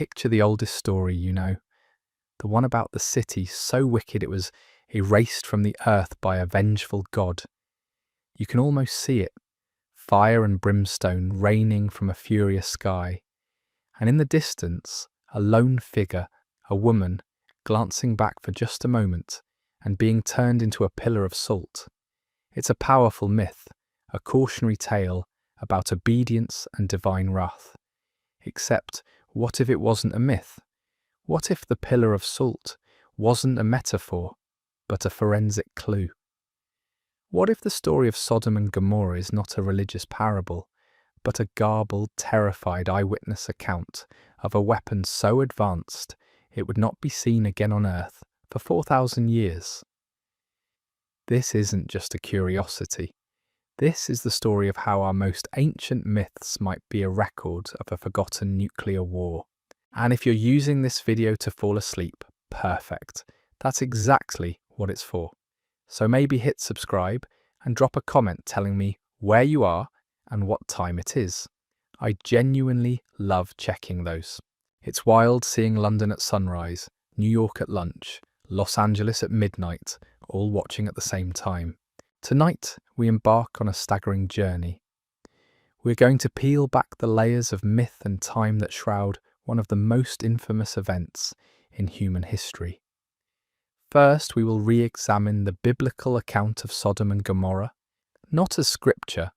Picture the oldest story, the one about the city so wicked it was erased from the earth by a vengeful god. You can almost see it, fire and brimstone raining from a furious sky, and in the distance, a lone figure, a woman, glancing back for just a moment and being turned into a pillar of salt. It's a powerful myth, a cautionary tale about obedience and divine wrath. Except, what if it wasn't a myth? What if the pillar of salt wasn't a metaphor, but a forensic clue? What if the story of Sodom and Gomorrah is not a religious parable, but a garbled, terrified eyewitness account of a weapon so advanced it would not be seen again on earth for 4,000 years? This isn't just a curiosity. This is the story of how our most ancient myths might be a record of a forgotten nuclear war. And if you're using this video to fall asleep, perfect. That's exactly what it's for. So maybe hit subscribe and drop a comment telling me where you are and what time it is. I genuinely love checking those. It's wild seeing London at sunrise, New York at lunch, Los Angeles at midnight, all watching at the same time. Tonight, we embark on a staggering journey. We're going to peel back the layers of myth and time that shroud one of the most infamous events in human history. First, we will re-examine the biblical account of Sodom and Gomorrah, not as scripture,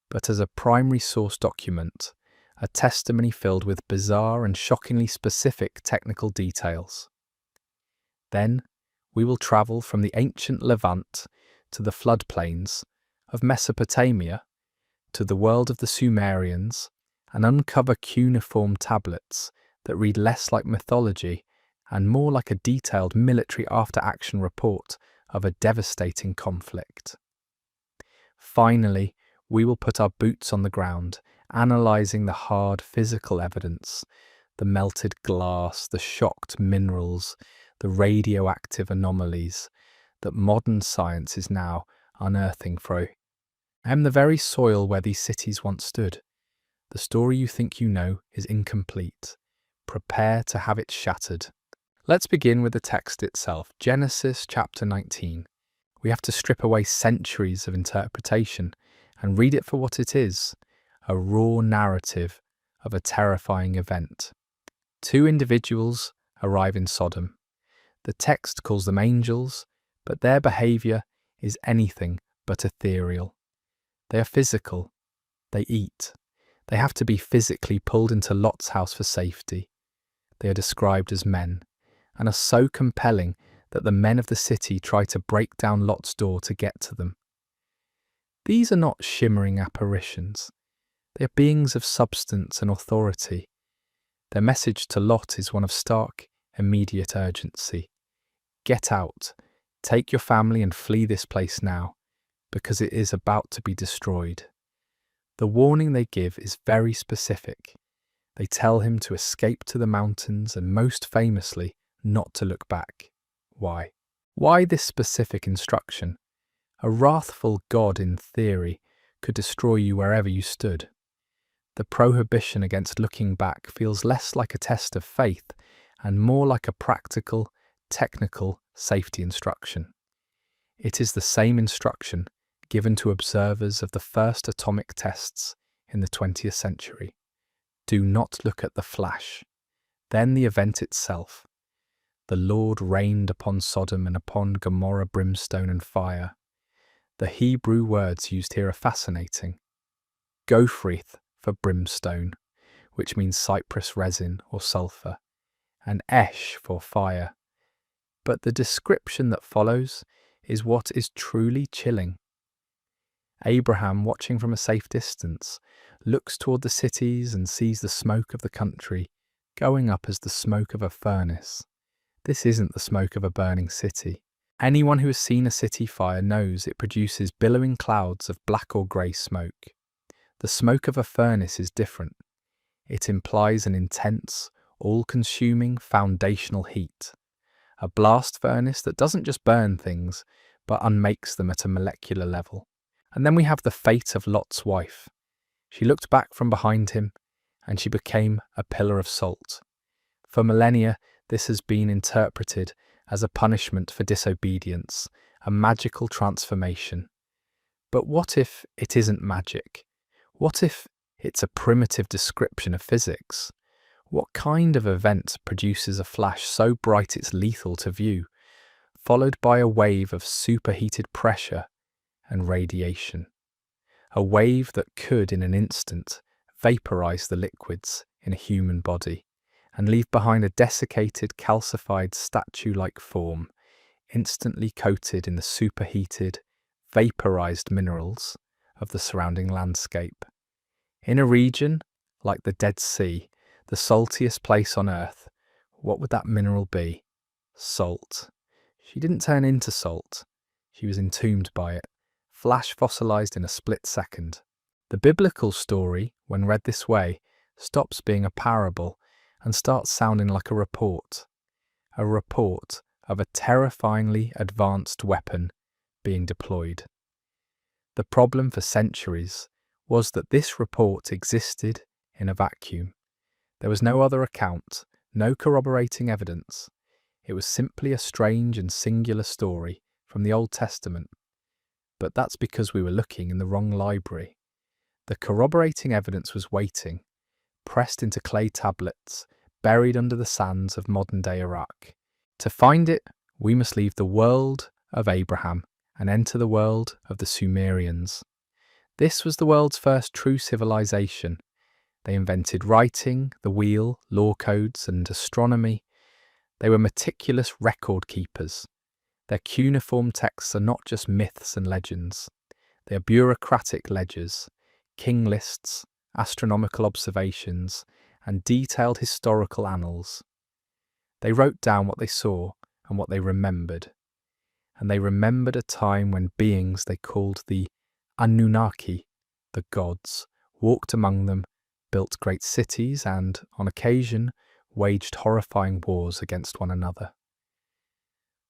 but as a primary source document, a testimony filled with bizarre and shockingly specific technical details. Then, we will travel from the ancient Levant to the floodplains of Mesopotamia, to the world of the Sumerians, and uncover cuneiform tablets that read less like mythology and more like a detailed military after-action report of a devastating conflict. Finally, we will put our boots on the ground, analysing the hard physical evidence, the melted glass, the shocked minerals, the radioactive anomalies that modern science is now unearthing from the very soil where these cities once stood. The story you think you know is incomplete. Prepare to have it shattered. Let's begin with the text itself, Genesis chapter 19. We have to strip away centuries of interpretation and read it for what it is, a raw narrative of a terrifying event. Two individuals arrive in Sodom. The text calls them angels, but their behaviour is anything but ethereal. They are physical. They eat. They have to be physically pulled into Lot's house for safety. They are described as men, and are so compelling that the men of the city try to break down Lot's door to get to them. These are not shimmering apparitions. They are beings of substance and authority. Their message to Lot is one of stark, immediate urgency. Get out, take your family and flee this place now, because it is about to be destroyed. The warning they give is very specific. They tell him to escape to the mountains and, most famously, not to look back. Why? Why this specific instruction? A wrathful God, in theory, could destroy you wherever you stood. The prohibition against looking back feels less like a test of faith and more like a practical, technical safety instruction. It is the same instruction given to observers of the first atomic tests in the 20th century. Do not look at the flash. Then the event itself. The Lord rained upon Sodom and upon Gomorrah brimstone and fire. The Hebrew words used here are fascinating. Gophrith for brimstone, which means cypress resin or sulfur, and esh for fire. But the description that follows is what is truly chilling. Abraham, watching from a safe distance, looks toward the cities and sees the smoke of the country going up as the smoke of a furnace. This isn't the smoke of a burning city. Anyone who has seen a city fire knows it produces billowing clouds of black or grey smoke. The smoke of a furnace is different. It implies an intense, all-consuming foundational heat. A blast furnace that doesn't just burn things, but unmakes them at a molecular level. And then we have the fate of Lot's wife. She looked back from behind him, and she became a pillar of salt. For millennia, this has been interpreted as a punishment for disobedience, a magical transformation. But what if it isn't magic? What if it's a primitive description of physics? What kind of event produces a flash so bright it's lethal to view, followed by a wave of superheated pressure and radiation? A wave that could, in an instant, vaporize the liquids in a human body and leave behind a desiccated, calcified statue-like form, instantly coated in the superheated, vaporized minerals of the surrounding landscape. In a region like the Dead Sea, the saltiest place on earth, what would that mineral be? Salt. She didn't turn into salt. She was entombed by it, flash fossilized in a split second. The biblical story, when read this way, stops being a parable and starts sounding like a report of a terrifyingly advanced weapon being deployed. The problem for centuries was that this report existed in a vacuum. There was no other account, no corroborating evidence. It was simply a strange and singular story from the Old Testament. But that's because we were looking in the wrong library. The corroborating evidence was waiting, pressed into clay tablets, buried under the sands of modern-day Iraq. To find it, we must leave the world of Abraham and enter the world of the Sumerians. This was the world's first true civilization. They invented writing, the wheel, law codes, and astronomy. They were meticulous record keepers. Their cuneiform texts are not just myths and legends. They are bureaucratic ledgers, king lists, astronomical observations, and detailed historical annals. They wrote down what they saw and what they remembered. And they remembered a time when beings they called the Anunnaki, the gods, walked among them, built great cities, and, on occasion, waged horrifying wars against one another.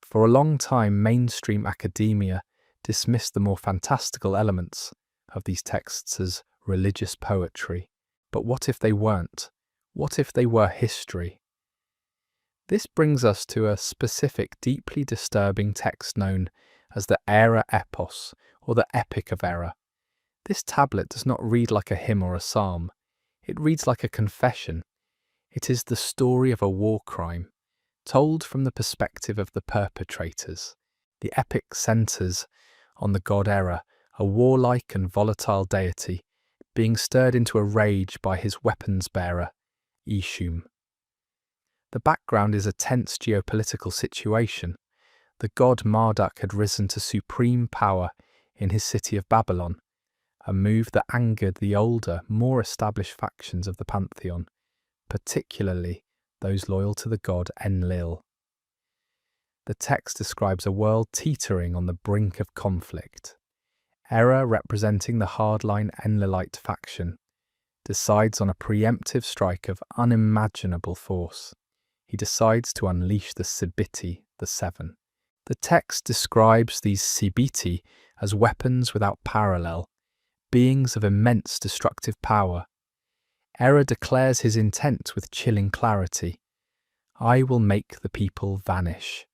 For a long time, mainstream academia dismissed the more fantastical elements of these texts as religious poetry. But what if they weren't? What if they were history? This brings us to a specific, deeply disturbing text known as the Era Epos, or the Epic of Era. This tablet does not read like a hymn or a psalm. It reads like a confession. It is the story of a war crime, told from the perspective of the perpetrators. The epic centers on the god Era, a warlike and volatile deity, being stirred into a rage by his weapons bearer, Ishum. The background is a tense geopolitical situation. The god Marduk had risen to supreme power in his city of Babylon, a move that angered the older, more established factions of the pantheon, particularly those loyal to the god Enlil. The text describes a world teetering on the brink of conflict. Era, representing the hardline Enlilite faction, decides on a preemptive strike of unimaginable force. He decides to unleash the Sibiti, the Seven. The text describes these Sibiti as weapons without parallel, beings of immense destructive power. Era declares his intent with chilling clarity. I will make the people vanish.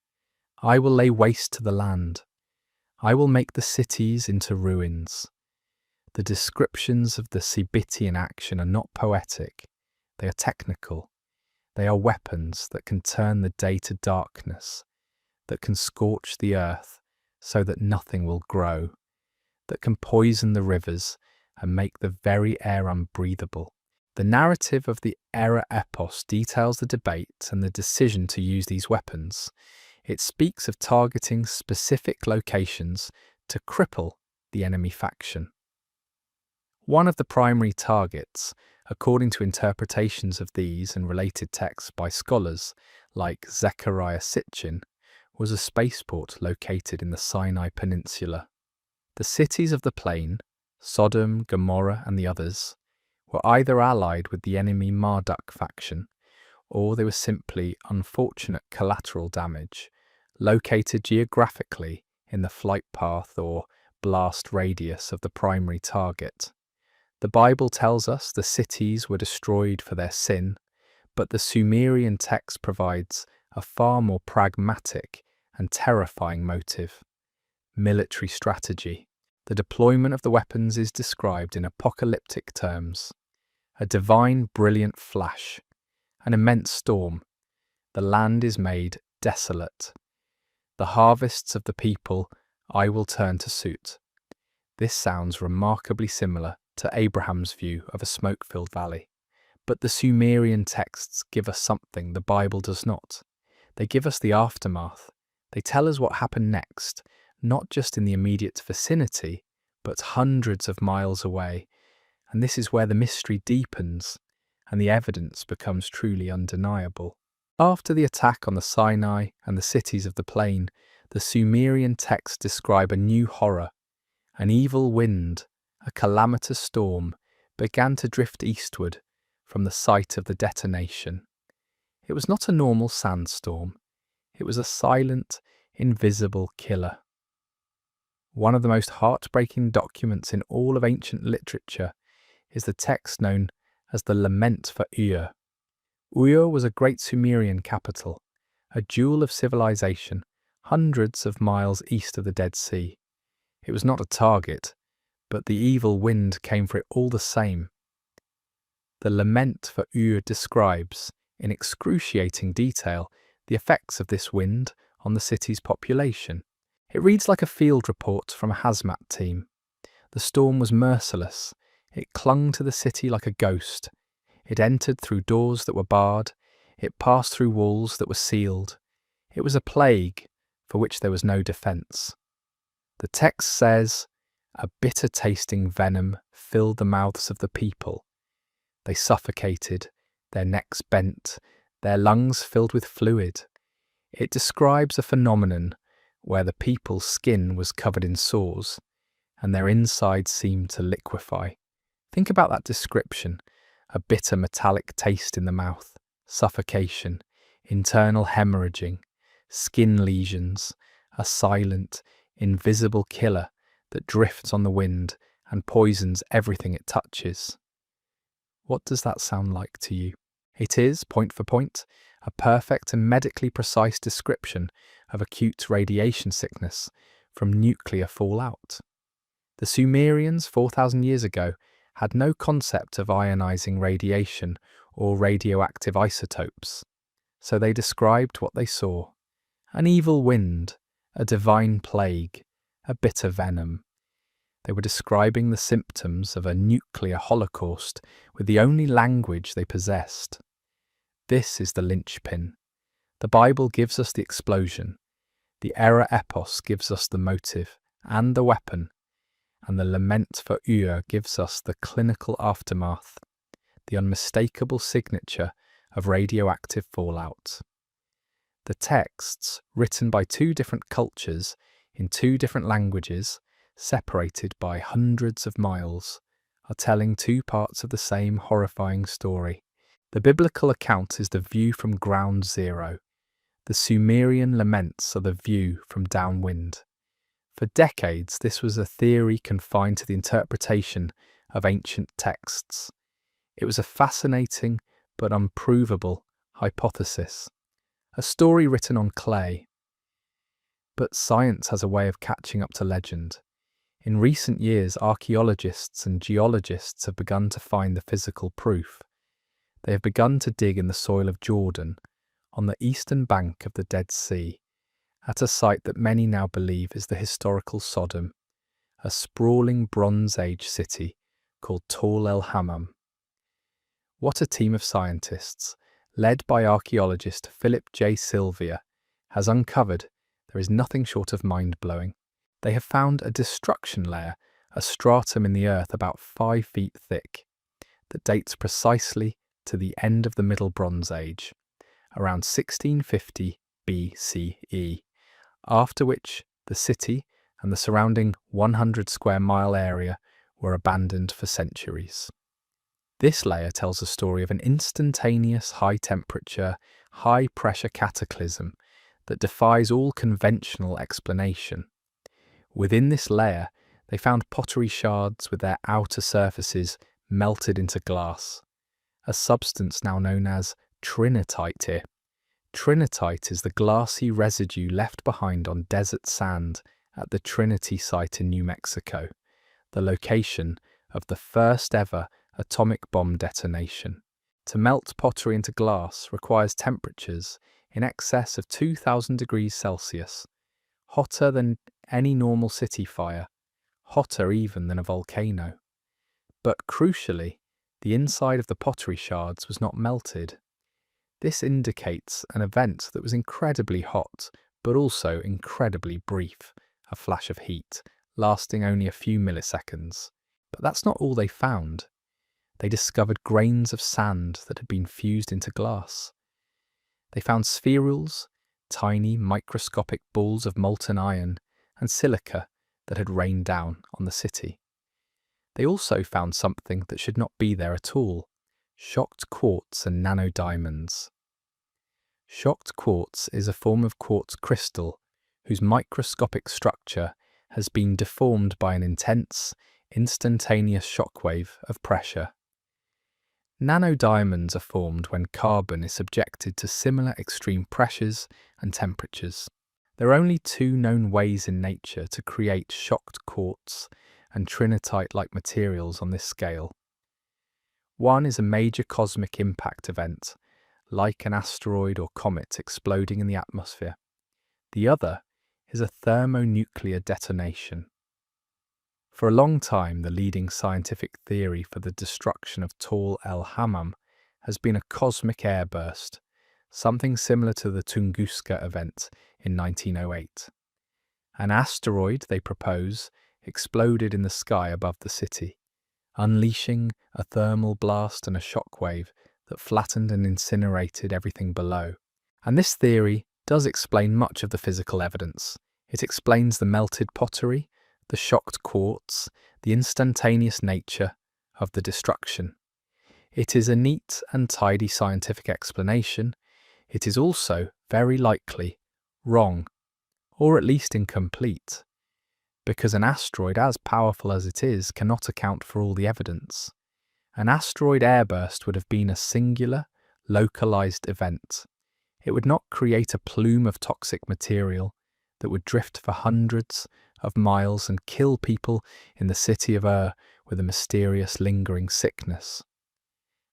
I will lay waste to the land. I will make the cities into ruins. The descriptions of the Sibiti in action are not poetic. They are technical. They are weapons that can turn the day to darkness, that can scorch the earth so that nothing will grow, that can poison the rivers and make the very air unbreathable. The narrative of the Era Epos details the debate and the decision to use these weapons. It speaks of targeting specific locations to cripple the enemy faction. One of the primary targets, according to interpretations of these and related texts by scholars like Zechariah Sitchin, was a spaceport located in the Sinai Peninsula. The cities of the plain, Sodom, Gomorrah and the others, were either allied with the enemy Marduk faction, or they were simply unfortunate collateral damage, located geographically in the flight path or blast radius of the primary target. The Bible tells us the cities were destroyed for their sin, But the Sumerian text provides a far more pragmatic and terrifying motive: military strategy. The deployment of the weapons is described in apocalyptic terms: a divine brilliant flash, an immense storm. The land is made desolate. The harvests of the people I will turn to soot. This sounds remarkably similar to Abraham's view of a smoke-filled valley. But the Sumerian texts give us something the Bible does not. They give us the aftermath. They tell us what happened next, not just in the immediate vicinity, but hundreds of miles away. And this is where the mystery deepens and the evidence becomes truly undeniable. After the attack on the Sinai and the cities of the plain, the Sumerian texts describe a new horror. An evil wind, a calamitous storm, began to drift eastward from the site of the detonation. It was not a normal sandstorm. It was a silent, invisible killer. One of the most heartbreaking documents in all of ancient literature is the text known as the Lament for Ur. Ur was a great Sumerian capital, a jewel of civilization, hundreds of miles east of the Dead Sea. It was not a target, but the evil wind came for it all the same. The Lament for Ur describes, in excruciating detail, the effects of this wind on the city's population. It reads like a field report from a hazmat team. The storm was merciless. It clung to the city like a ghost. It entered through doors that were barred. It passed through walls that were sealed. It was a plague for which there was no defence. The text says, "A bitter-tasting venom filled the mouths of the people. They suffocated, their necks bent, their lungs filled with fluid." It describes a phenomenon where the people's skin was covered in sores, and their insides seemed to liquefy. Think about that description: a bitter metallic taste in the mouth, suffocation, internal hemorrhaging, skin lesions, a silent, invisible killer that drifts on the wind and poisons everything it touches. What does that sound like to you? It is, point for point, a perfect and medically precise description of acute radiation sickness from nuclear fallout. The Sumerians 4,000 years ago had no concept of ionizing radiation or radioactive isotopes, so they described what they saw: an evil wind, a divine plague, a bitter venom. They were describing the symptoms of a nuclear holocaust with the only language they possessed. This is the linchpin. The Bible gives us the explosion. The era epos gives us the motive and the weapon. And the Lament for Ur gives us the clinical aftermath, the unmistakable signature of radioactive fallout. The texts, written by two different cultures in two different languages, separated by hundreds of miles, are telling two parts of the same horrifying story. The biblical account is the view from ground zero. The Sumerian laments are the view from downwind. For decades, this was a theory confined to the interpretation of ancient texts. It was a fascinating but unprovable hypothesis, a story written on clay. But science has a way of catching up to legend. In recent years, archaeologists and geologists have begun to find the physical proof. They have begun to dig in the soil of Jordan, on the eastern bank of the Dead Sea, at a site that many now believe is the historical Sodom, a sprawling Bronze Age city called Tall El Hammam. What a team of scientists, led by archaeologist Philip J. Sylvia, has uncovered there is nothing short of mind-blowing. They have found a destruction layer, a stratum in the earth about 5 feet thick, that dates precisely to the end of the Middle Bronze Age, around 1650 BCE, after which the city and the surrounding 100 square mile area were abandoned for centuries. This layer tells a story of an instantaneous high-temperature, high-pressure cataclysm that defies all conventional explanation. Within this layer, they found pottery shards with their outer surfaces melted into glass, a substance now known as trinitite here. Trinitite is the glassy residue left behind on desert sand at the Trinity site in New Mexico, the location of the first ever atomic bomb detonation. To melt pottery into glass requires temperatures in excess of 2,000 degrees Celsius, hotter than any normal city fire, hotter even than a volcano. But crucially, the inside of the pottery shards was not melted. This indicates an event that was incredibly hot, but also incredibly brief, a flash of heat, lasting only a few milliseconds. But that's not all they found. They discovered grains of sand that had been fused into glass. They found spherules, tiny microscopic balls of molten iron, and silica that had rained down on the city. They also found something that should not be there at all: shocked quartz and nanodiamonds. Shocked quartz is a form of quartz crystal whose microscopic structure has been deformed by an intense, instantaneous shockwave of pressure. Nanodiamonds are formed when carbon is subjected to similar extreme pressures and temperatures. There are only two known ways in nature to create shocked quartz and trinitite-like materials on this scale. One is a major cosmic impact event, like an asteroid or comet exploding in the atmosphere. The other is a thermonuclear detonation. For a long time, the leading scientific theory for the destruction of Tall el-Hammam has been a cosmic airburst, something similar to the Tunguska event in 1908. An asteroid, they propose, exploded in the sky above the city, unleashing a thermal blast and a shockwave that flattened and incinerated everything below. And this theory does explain much of the physical evidence. It explains the melted pottery, the shocked quartz, the instantaneous nature of the destruction. It is a neat and tidy scientific explanation. It is also, very likely, wrong, or at least incomplete, because an asteroid as powerful as it is cannot account for all the evidence. An asteroid airburst would have been a singular, localized event. It would not create a plume of toxic material that would drift for hundreds of miles and kill people in the city of Ur with a mysterious lingering sickness.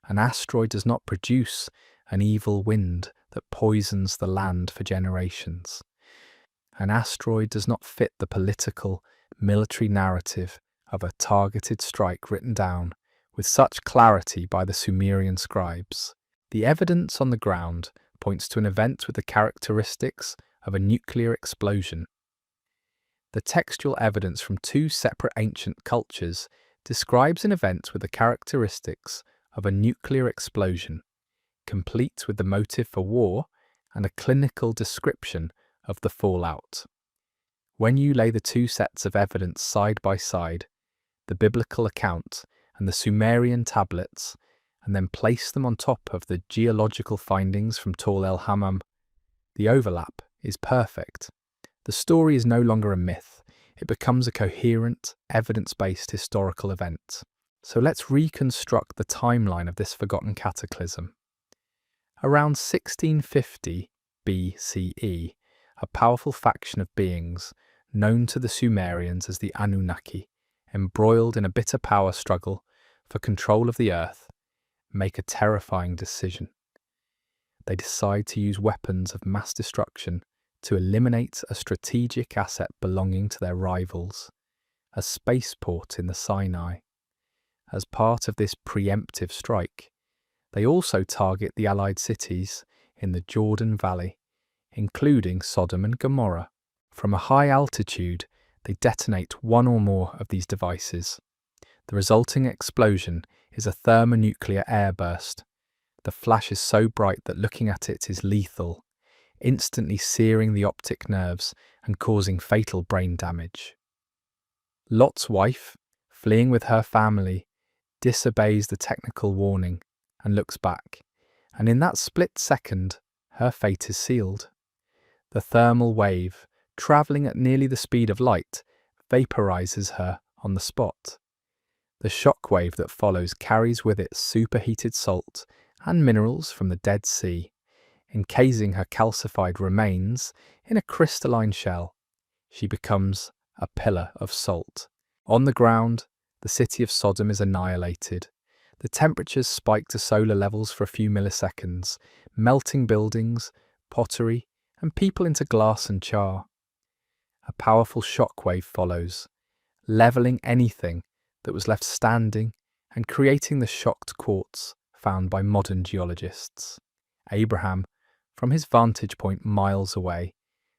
An asteroid does not produce an evil wind that poisons the land for generations. An asteroid does not fit the political, military narrative of a targeted strike written down with such clarity by the Sumerian scribes. The evidence on the ground points to an event with the characteristics of a nuclear explosion. The textual evidence from two separate ancient cultures describes an event with the characteristics of a nuclear explosion, complete with the motive for war and a clinical description of the fallout. When you lay the two sets of evidence side by side, the biblical account and the Sumerian tablets, and then place them on top of the geological findings from Tall el-Hammam, the overlap is perfect. The story is no longer a myth. It becomes a coherent, evidence-based historical event. So let's reconstruct the timeline of this forgotten cataclysm. Around 1650 BCE, a powerful faction of beings, known to the Sumerians as the Anunnaki, embroiled in a bitter power struggle for control of the earth, make a terrifying decision. They decide to use weapons of mass destruction to eliminate a strategic asset belonging to their rivals, a spaceport in the Sinai. As part of this preemptive strike, they also target the Allied cities in the Jordan Valley, including Sodom and Gomorrah. From a high altitude, they detonate one or more of these devices. The resulting explosion is a thermonuclear airburst. The flash is so bright that looking at it is lethal, instantly searing the optic nerves and causing fatal brain damage. Lot's wife, fleeing with her family, disobeys the technical warning and looks back, and in that split second, her fate is sealed. The thermal wave, travelling at nearly the speed of light, vaporizes her on the spot. The shock wave that follows carries with it superheated salt and minerals from the Dead Sea, encasing her calcified remains in a crystalline shell. She becomes a pillar of salt. On the ground, the city of Sodom is annihilated. The temperatures spike to solar levels for a few milliseconds, melting buildings, pottery, and people into glass and char. A powerful shockwave follows, levelling anything that was left standing and creating the shocked quartz found by modern geologists. Abraham, from his vantage point miles away,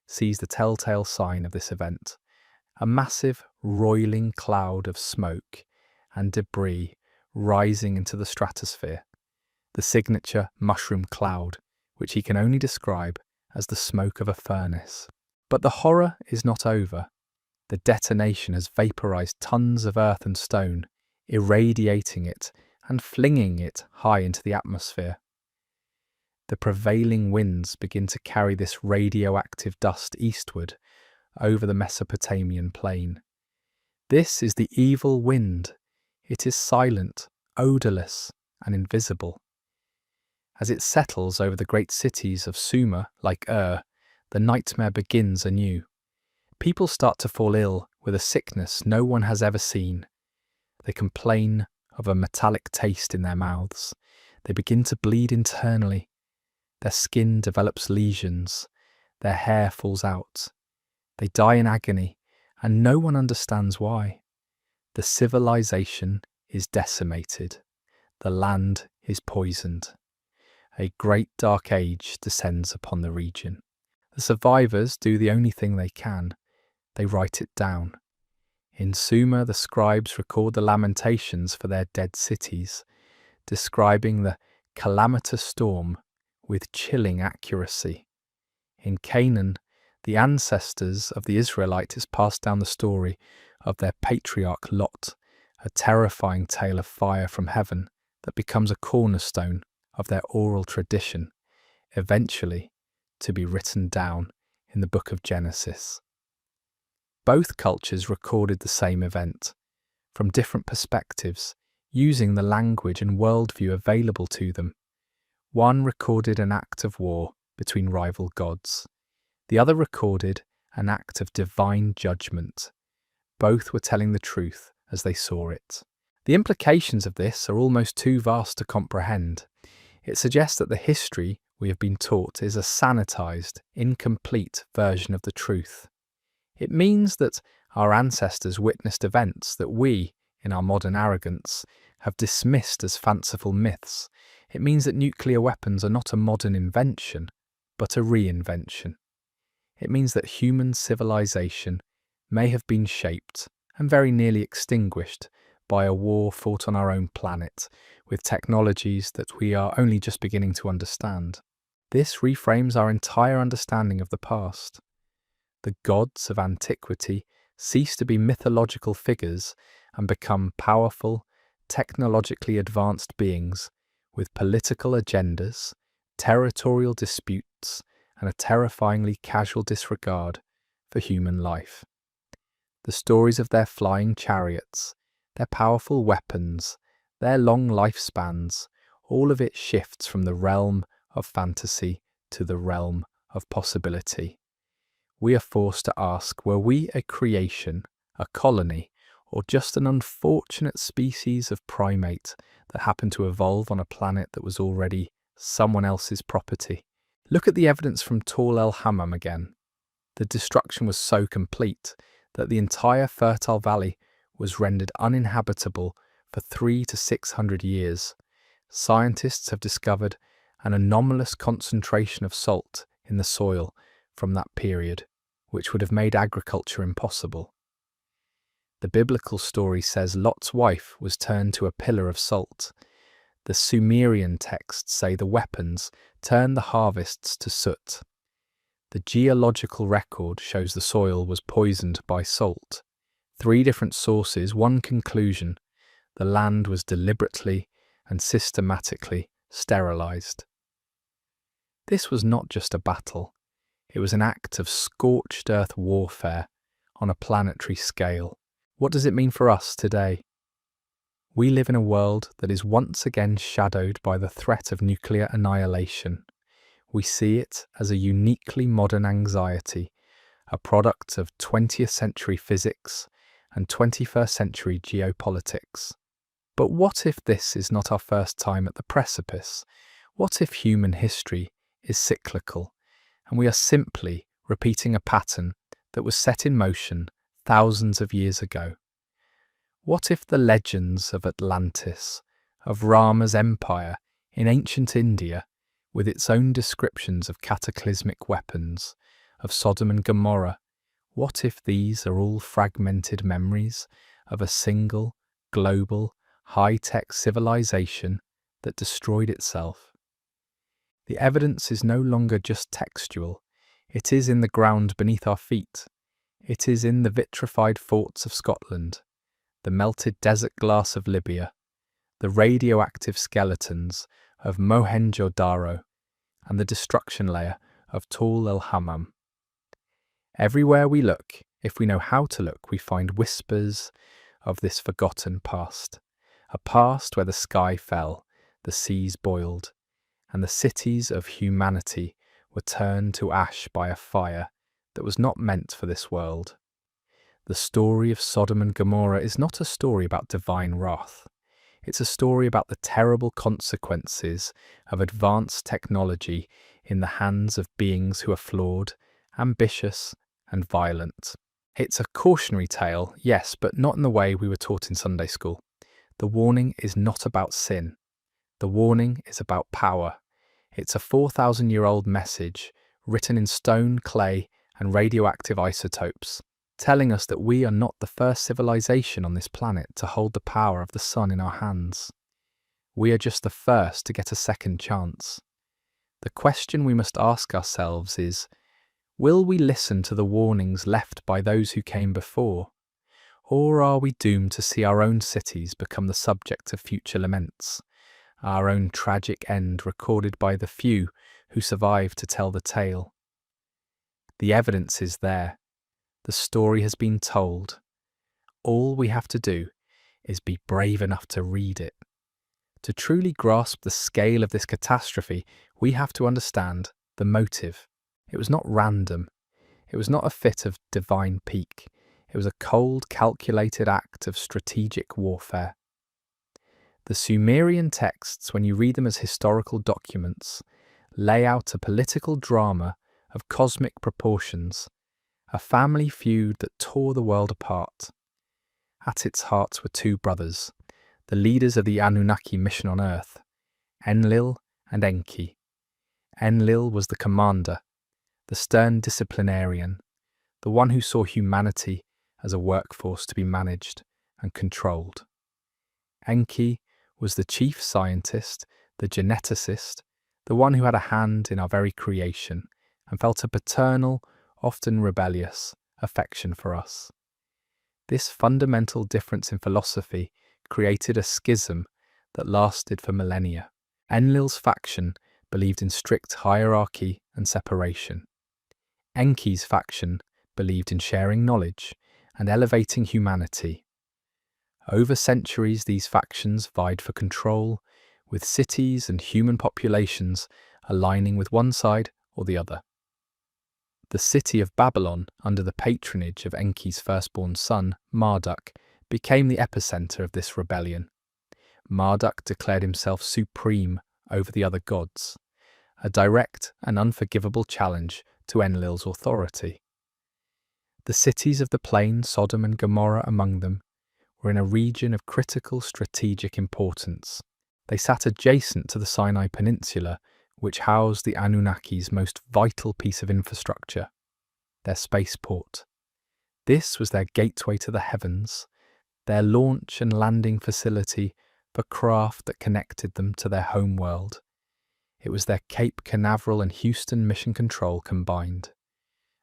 sees the telltale sign of this event, a massive, roiling cloud of smoke and debris rising into the stratosphere, the signature mushroom cloud, which he can only describe as the smoke of a furnace. But the horror is not over. The detonation has vaporized tons of earth and stone, irradiating it and flinging it high into the atmosphere. The prevailing winds begin to carry this radioactive dust eastward over the Mesopotamian plain. This is the evil wind. It is silent, odourless, and invisible. As it settles over the great cities of Sumer, like the nightmare begins anew. People start to fall ill with a sickness no one has ever seen. They complain of a metallic taste in their mouths. They begin to bleed internally. Their skin develops lesions. Their hair falls out. They die in agony, and no one understands why. The civilization is decimated. The land is poisoned. A great dark age descends upon the region. The survivors do the only thing they can. They write it down. In Sumer, the scribes record the lamentations for their dead cities, describing the calamitous storm with chilling accuracy. In Canaan, the ancestors of the Israelites passed down the story of their patriarch Lot, a terrifying tale of fire from heaven that becomes a cornerstone of their oral tradition, eventually to be written down in the book of Genesis. Both cultures recorded the same event, from different perspectives, using the language and worldview available to them. One recorded an act of war between rival gods. The other recorded an act of divine judgment. Both were telling the truth as they saw it. The implications of this are almost too vast to comprehend. It suggests that the history we have been taught is a sanitized, incomplete version of the truth. It means that our ancestors witnessed events that we, in our modern arrogance, have dismissed as fanciful myths. It means that nuclear weapons are not a modern invention, but a reinvention. It means that human civilization may have been shaped and very nearly extinguished by a war fought on our own planet, with technologies that we are only just beginning to understand. This reframes our entire understanding of the past. The gods of antiquity cease to be mythological figures and become powerful, technologically advanced beings with political agendas, territorial disputes, and a terrifyingly casual disregard for human life. The stories of their flying chariots, their powerful weapons, their long lifespans, all of it shifts from the realm of fantasy to the realm of possibility. We are forced to ask, were we a creation, a colony, or just an unfortunate species of primate that happened to evolve on a planet that was already someone else's property? Look at the evidence from Tall El Hammam again. The destruction was so complete that the entire fertile valley was rendered uninhabitable for 300 to 600 years. Scientists have discovered an anomalous concentration of salt in the soil from that period, which would have made agriculture impossible. The biblical story says Lot's wife was turned to a pillar of salt. The Sumerian texts say the weapons turned the harvests to soot. The geological record shows the soil was poisoned by salt. 3 different sources, one conclusion: the land was deliberately and systematically sterilized. This was not just a battle. It was an act of scorched earth warfare on a planetary scale. What does it mean for us today? We live in a world that is once again shadowed by the threat of nuclear annihilation. We see it as a uniquely modern anxiety, a product of 20th century physics and 21st century geopolitics. But what if this is not our first time at the precipice? What if human history is cyclical, and we are simply repeating a pattern that was set in motion thousands of years ago? What if the legends of Atlantis, of Rama's empire in ancient India, with its own descriptions of cataclysmic weapons, of Sodom and Gomorrah, what if these are all fragmented memories of a single, global, high-tech civilization that destroyed itself? The evidence is no longer just textual. It is in the ground beneath our feet. It is in the vitrified forts of Scotland, the melted desert glass of Libya, the radioactive skeletons of Mohenjo-Daro, and the destruction layer of Tall el-Hammam. Everywhere we look, if we know how to look, we find whispers of this forgotten past, a past where the sky fell, the seas boiled, and the cities of humanity were turned to ash by a fire that was not meant for this world. The story of Sodom and Gomorrah is not a story about divine wrath. It's a story about the terrible consequences of advanced technology in the hands of beings who are flawed, ambitious, and violent. It's a cautionary tale, yes, but not in the way we were taught in Sunday school. The warning is not about sin. The warning is about power. It's a 4,000-year-old message written in stone, clay, and radioactive isotopes, telling us that we are not the first civilization on this planet to hold the power of the sun in our hands. We are just the first to get a second chance. The question we must ask ourselves is, will we listen to the warnings left by those who came before? Or are we doomed to see our own cities become the subject of future laments, our own tragic end recorded by the few who survived to tell the tale? The evidence is there. The story has been told. All we have to do is be brave enough to read it. To truly grasp the scale of this catastrophe, we have to understand the motive. It was not random. It was not a fit of divine pique. It was a cold, calculated act of strategic warfare. The Sumerian texts, when you read them as historical documents, lay out a political drama of cosmic proportions, a family feud that tore the world apart. At its heart were two brothers, the leaders of the Anunnaki mission on Earth, Enlil and Enki. Enlil was the commander, the stern disciplinarian, the one who saw humanity as a workforce to be managed and controlled. Enki was the chief scientist, the geneticist, the one who had a hand in our very creation and felt a paternal, often rebellious, affection for us. This fundamental difference in philosophy created a schism that lasted for millennia. Enlil's faction believed in strict hierarchy and separation. Enki's faction believed in sharing knowledge and elevating humanity. Over centuries, these factions vied for control, with cities and human populations aligning with one side or the other. The city of Babylon, under the patronage of Enki's firstborn son, Marduk, became the epicenter of this rebellion. Marduk declared himself supreme over the other gods, a direct and unforgivable challenge to Enlil's authority. The cities of the plain, Sodom and Gomorrah among them, were in a region of critical strategic importance. They sat adjacent to the Sinai Peninsula, which housed the Anunnaki's most vital piece of infrastructure, their spaceport. This was their gateway to the heavens, their launch and landing facility for craft that connected them to their home world. It was their Cape Canaveral and Houston mission control combined.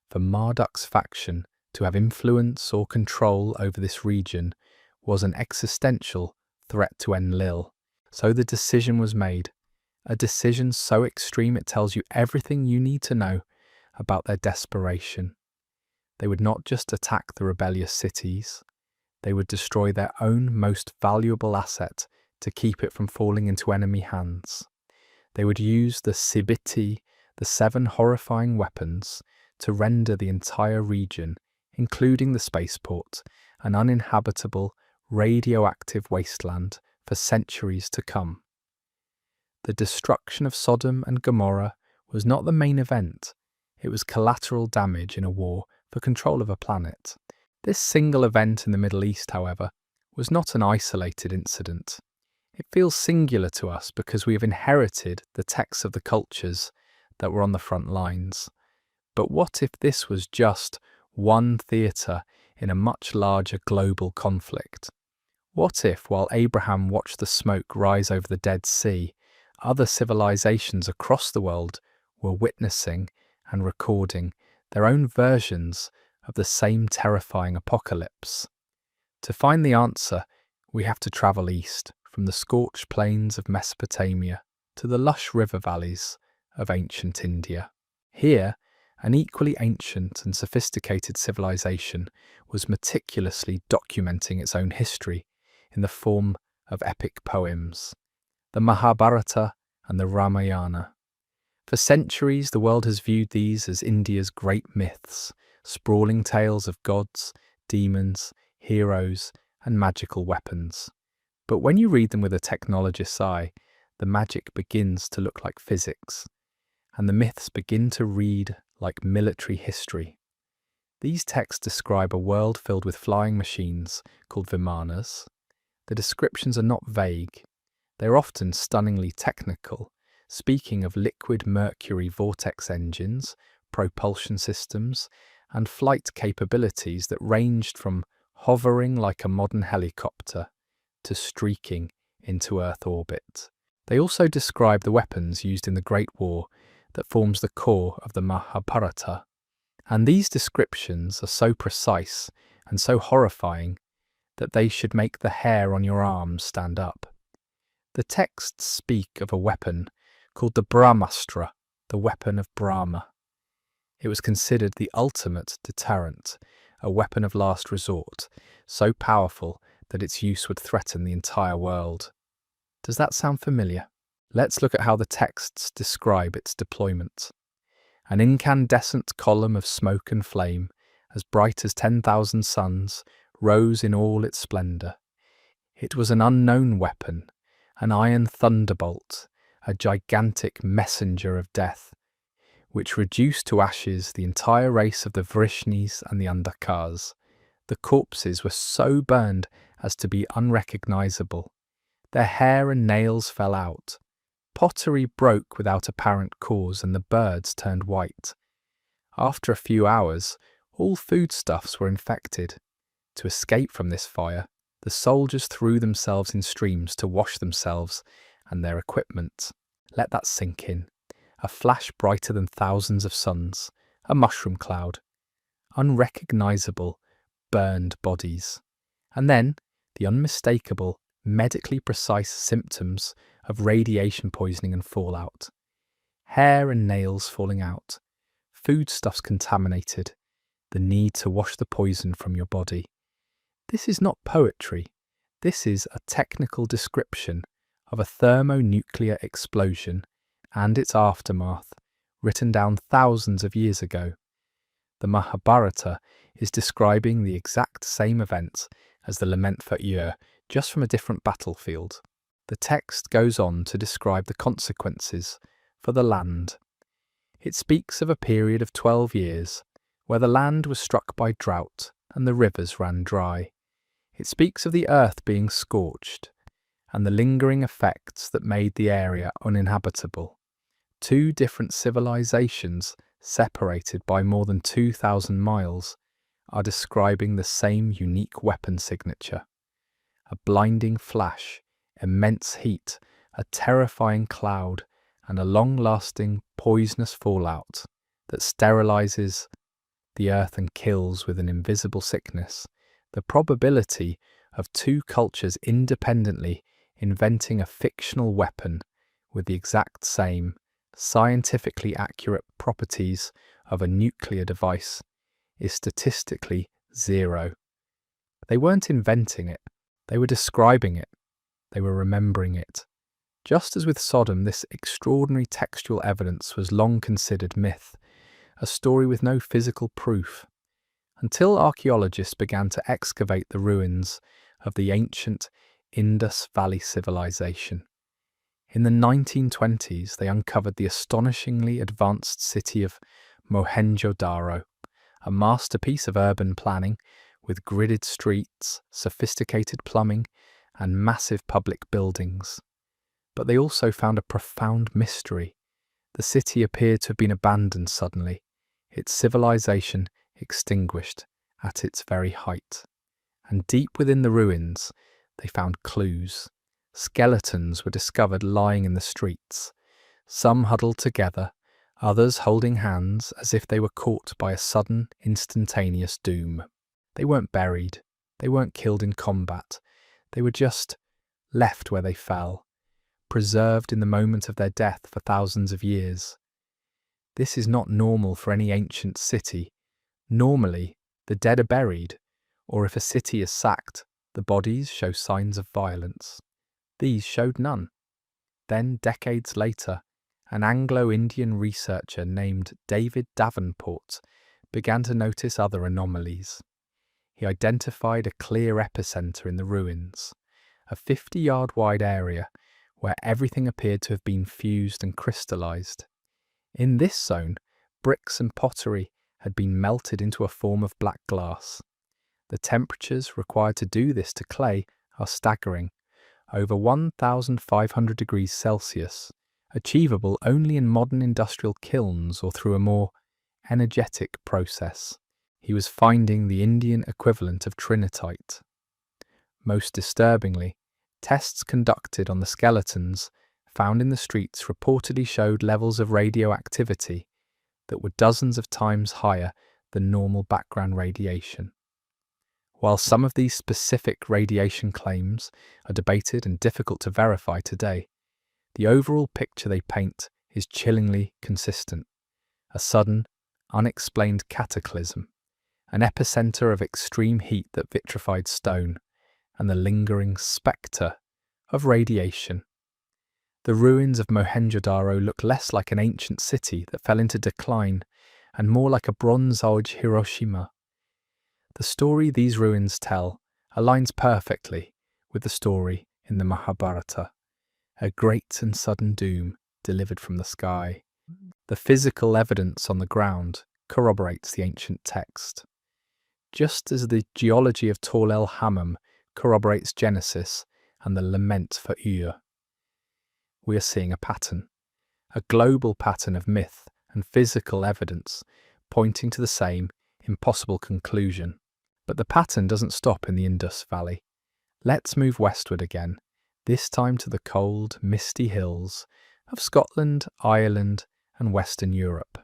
For Marduk's faction to have influence or control over this region was an existential threat to Enlil. So the decision was made, a decision so extreme it tells you everything you need to know about their desperation. They would not just attack the rebellious cities, They would destroy their own most valuable asset to keep it from falling into enemy hands. They would use the Sibiti, the 7 horrifying weapons, to render the entire region, including the spaceport, an uninhabitable, radioactive wasteland for centuries to come. The destruction of Sodom and Gomorrah was not the main event, it was collateral damage in a war for control of a planet. This single event in the Middle East, however, was not an isolated incident. It feels singular to us because we have inherited the texts of the cultures that were on the front lines. But what if this was just one theatre in a much larger global conflict? What if, while Abraham watched the smoke rise over the Dead Sea, other civilizations across the world were witnessing and recording their own versions of the same terrifying apocalypse? To find the answer, we have to travel east, from the scorched plains of Mesopotamia to the lush river valleys of ancient India. Here, an equally ancient and sophisticated civilization was meticulously documenting its own history in the form of epic poems, the Mahabharata and the Ramayana. For centuries, the world has viewed these as India's great myths, sprawling tales of gods, demons, heroes, and magical weapons. But when you read them with a technologist's eye, the magic begins to look like physics, and the myths begin to read like military history. These texts describe a world filled with flying machines called vimanas. The descriptions are not vague. They are often stunningly technical, speaking of liquid mercury vortex engines, propulsion systems, and flight capabilities that ranged from hovering like a modern helicopter to streaking into Earth orbit. They also describe the weapons used in the Great War that forms the core of the Mahabharata. And these descriptions are so precise and so horrifying that they should make the hair on your arms stand up. The texts speak of a weapon called the Brahmastra, the weapon of Brahma. It was considered the ultimate deterrent, a weapon of last resort, so powerful that its use would threaten the entire world. Does that sound familiar? Let's look at how the texts describe its deployment. An incandescent column of smoke and flame, as bright as 10,000 suns, rose in all its splendour. It was an unknown weapon, an iron thunderbolt, a gigantic messenger of death, which reduced to ashes the entire race of the Vrishnis and the Andakars. The corpses were so burned as to be unrecognisable. Their hair and nails fell out. Pottery broke without apparent cause and the birds turned white. After a few hours, all foodstuffs were infected. To escape from this fire, the soldiers threw themselves in streams to wash themselves and their equipment. Let that sink in. A flash brighter than thousands of suns, a mushroom cloud, unrecognisable, burned bodies. And then the unmistakable, medically precise symptoms of radiation poisoning and fallout. Hair and nails falling out, foodstuffs contaminated, the need to wash the poison from your body. This is not poetry. This is a technical description of a thermonuclear explosion and its aftermath, written down thousands of years ago. The Mahabharata is describing the exact same events as the Lament for Ur, just from a different battlefield. The text goes on to describe the consequences for the land. It speaks of a period of 12 years where the land was struck by drought and the rivers ran dry. It speaks of the earth being scorched and the lingering effects that made the area uninhabitable. 2 different civilizations, separated by more than 2,000 miles, are describing the same unique weapon signature. A blinding flash, immense heat, a terrifying cloud, and a long-lasting, poisonous fallout that sterilizes the earth and kills with an invisible sickness. The probability of 2 cultures independently inventing a fictional weapon with the exact same, scientifically accurate properties of a nuclear device is statistically 0. They weren't inventing it, they were describing it, they were remembering it. Just as with Sodom, this extraordinary textual evidence was long considered myth, a story with no physical proof, until archaeologists began to excavate the ruins of the ancient Indus Valley civilization. In the 1920s, they uncovered the astonishingly advanced city of Mohenjo-Daro, a masterpiece of urban planning with gridded streets, sophisticated plumbing, and massive public buildings. But they also found a profound mystery. The city appeared to have been abandoned suddenly, its civilization extinguished at its very height. And deep within the ruins, they found clues. Skeletons were discovered lying in the streets, some huddled together, others holding hands as if they were caught by a sudden, instantaneous doom. They weren't buried, they weren't killed in combat, they were just left where they fell, preserved in the moment of their death for thousands of years. This is not normal for any ancient city. Normally, the dead are buried, or if a city is sacked, the bodies show signs of violence. These showed none. Then, decades later, an Anglo-Indian researcher named David Davenport began to notice other anomalies. He identified a clear epicenter in the ruins, a 50-yard wide area where everything appeared to have been fused and crystallized. In this zone, bricks and pottery had been melted into a form of black glass. The temperatures required to do this to clay are staggering, over 1,500 degrees Celsius, achievable only in modern industrial kilns or through a more energetic process. He was finding the Indian equivalent of trinitite. Most disturbingly, tests conducted on the skeletons found in the streets reportedly showed levels of radioactivity that were dozens of times higher than normal background radiation. While some of these specific radiation claims are debated and difficult to verify today, the overall picture they paint is chillingly consistent. A sudden, unexplained cataclysm, an epicenter of extreme heat that vitrified stone, and the lingering spectre of radiation. The ruins of Mohenjo-Daro look less like an ancient city that fell into decline and more like a Bronze Age Hiroshima. The story these ruins tell aligns perfectly with the story in the Mahabharata, a great and sudden doom delivered from the sky. The physical evidence on the ground corroborates the ancient text. Just as the geology of Tall El Hammam corroborates Genesis and the lament for Ur, we are seeing a pattern, a global pattern of myth and physical evidence pointing to the same impossible conclusion. But the pattern doesn't stop in the Indus Valley. Let's move westward again, this time to the cold, misty hills of Scotland, Ireland, and Western Europe.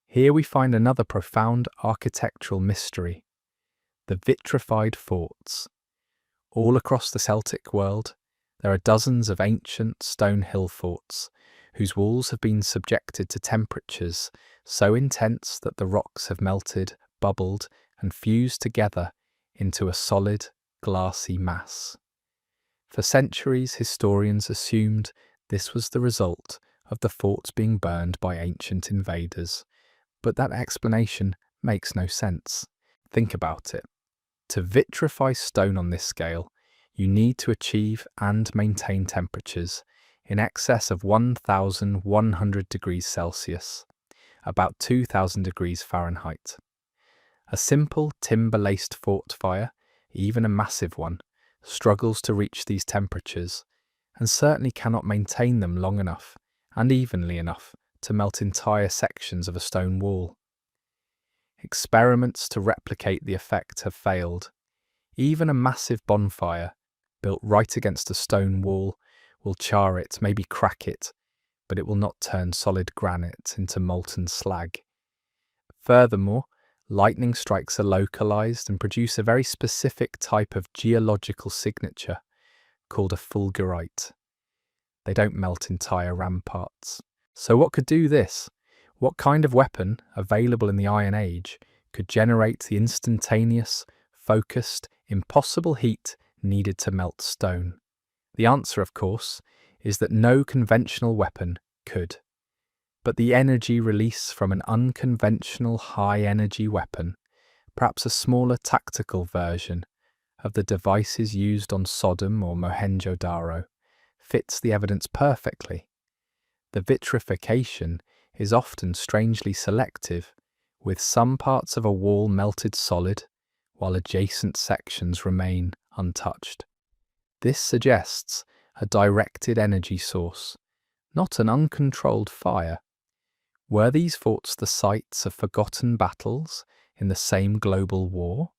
Here we find another profound architectural mystery, the vitrified forts. All across the Celtic world, there are dozens of ancient stone hill forts whose walls have been subjected to temperatures so intense that the rocks have melted, bubbled, and fused together into a solid, glassy mass. For centuries, historians assumed this was the result of the forts being burned by ancient invaders, but that explanation makes no sense. Think about it. To vitrify stone on this scale, you need to achieve and maintain temperatures in excess of 1,100 degrees Celsius, about 2,000 degrees Fahrenheit. A simple timber-laced fort fire, even a massive one, struggles to reach these temperatures and certainly cannot maintain them long enough and evenly enough to melt entire sections of a stone wall. Experiments to replicate the effect have failed. Even a massive bonfire, built right against a stone wall, will char it, maybe crack it, but it will not turn solid granite into molten slag. Furthermore, lightning strikes are localized and produce a very specific type of geological signature called a fulgurite. They don't melt entire ramparts. So what could do this? What kind of weapon, available in the Iron Age, could generate the instantaneous, focused, Impossible heat needed to melt stone. The answer, of course, is that no conventional weapon could. But the energy release from an unconventional high-energy weapon, perhaps a smaller tactical version of the devices used on Sodom or Mohenjo-Daro, fits the evidence perfectly. The vitrification is often strangely selective, with some parts of a wall melted solid, while adjacent sections remain untouched. This suggests a directed energy source, not an uncontrolled fire. Were these forts the sites of forgotten battles in the same global war?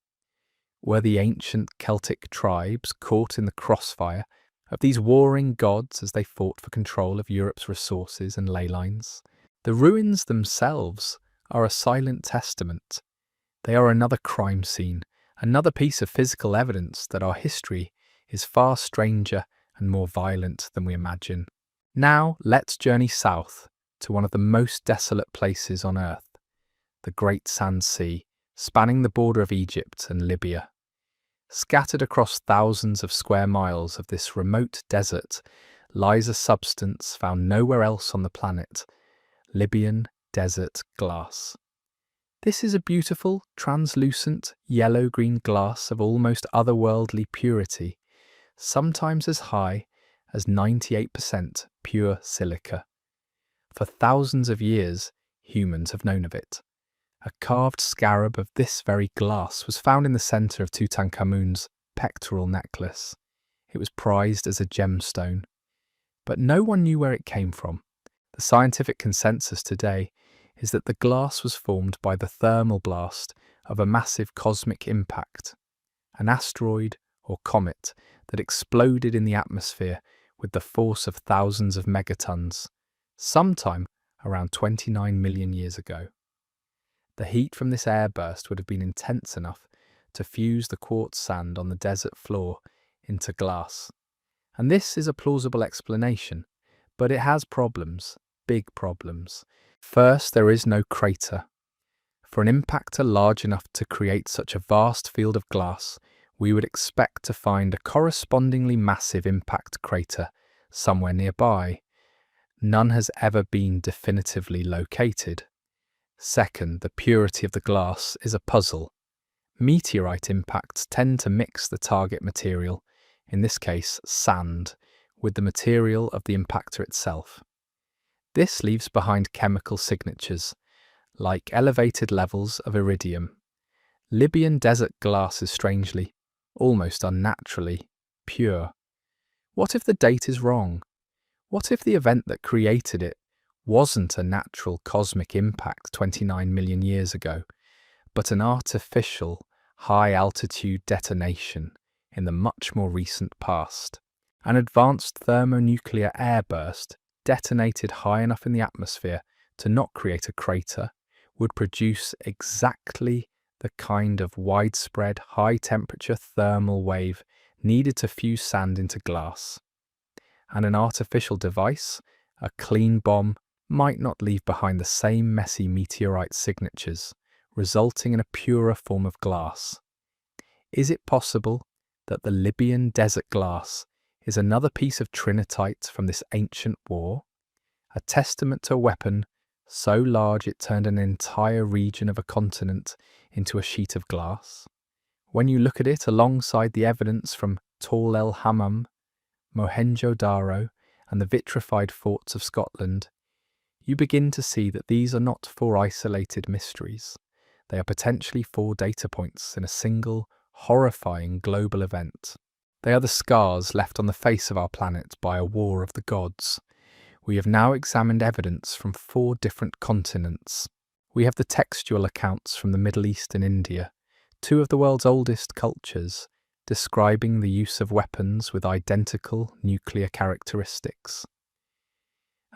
Were the ancient Celtic tribes caught in the crossfire of these warring gods as they fought for control of Europe's resources and ley lines? The ruins themselves are a silent testament. They are another crime scene, another piece of physical evidence that our history is far stranger and more violent than we imagine. Now let's journey south to one of the most desolate places on earth, the Great Sand Sea, spanning the border of Egypt and Libya. Scattered across thousands of square miles of this remote desert lies a substance found nowhere else on the planet: Libyan desert glass. This is a beautiful, translucent, yellow-green glass of almost otherworldly purity, sometimes as high as 98% pure silica. For thousands of years, humans have known of it. A carved scarab of this very glass was found in the centre of Tutankhamun's pectoral necklace. It was prized as a gemstone, but no one knew where it came from. The scientific consensus today is that the glass was formed by the thermal blast of a massive cosmic impact, an asteroid or comet that exploded in the atmosphere with the force of thousands of megatons, sometime around 29 million years ago. The heat from this airburst would have been intense enough to fuse the quartz sand on the desert floor into glass. And this is a plausible explanation, but it has problems, big problems. First, there is no crater. For an impactor large enough to create such a vast field of glass, we would expect to find a correspondingly massive impact crater somewhere nearby. None has ever been definitively located. Second, the purity of the glass is a puzzle. Meteorite impacts tend to mix the target material, in this case sand, with the material of the impactor itself. This leaves behind chemical signatures, like elevated levels of iridium. Libyan desert glass is strangely, almost unnaturally, pure. What if the date is wrong? What if the event that created it wasn't a natural cosmic impact 29 million years ago, but an artificial, high-altitude detonation in the much more recent past? An advanced thermonuclear airburst detonated high enough in the atmosphere to not create a crater would produce exactly the kind of widespread high-temperature thermal wave needed to fuse sand into glass. And an artificial device, a clean bomb, might not leave behind the same messy meteorite signatures, resulting in a purer form of glass. Is it possible that the Libyan desert glass is another piece of trinitite from this ancient war, a testament to a weapon so large it turned an entire region of a continent into a sheet of glass? When you look at it alongside the evidence from Tall El Hammam, Mohenjo-Daro, and the vitrified forts of Scotland, you begin to see that these are not four isolated mysteries. They are potentially four data points in a single, horrifying global event. They are the scars left on the face of our planet by a war of the gods. We have now examined evidence from four different continents. We have the textual accounts from the Middle East and India, two of the world's oldest cultures, describing the use of weapons with identical nuclear characteristics.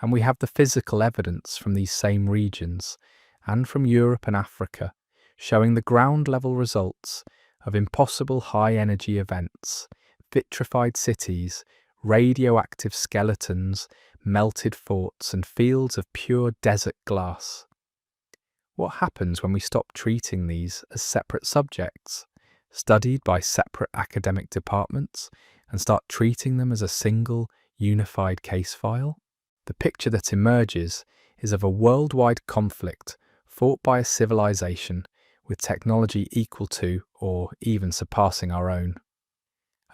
And we have the physical evidence from these same regions, and from Europe and Africa, showing the ground-level results of impossible high-energy events, vitrified cities, radioactive skeletons, melted forts, and fields of pure desert glass. What happens when we stop treating these as separate subjects? studied by separate academic departments, and start treating them as a single, unified case file? The picture that emerges is of a worldwide conflict fought by a civilization with technology equal to or even surpassing our own.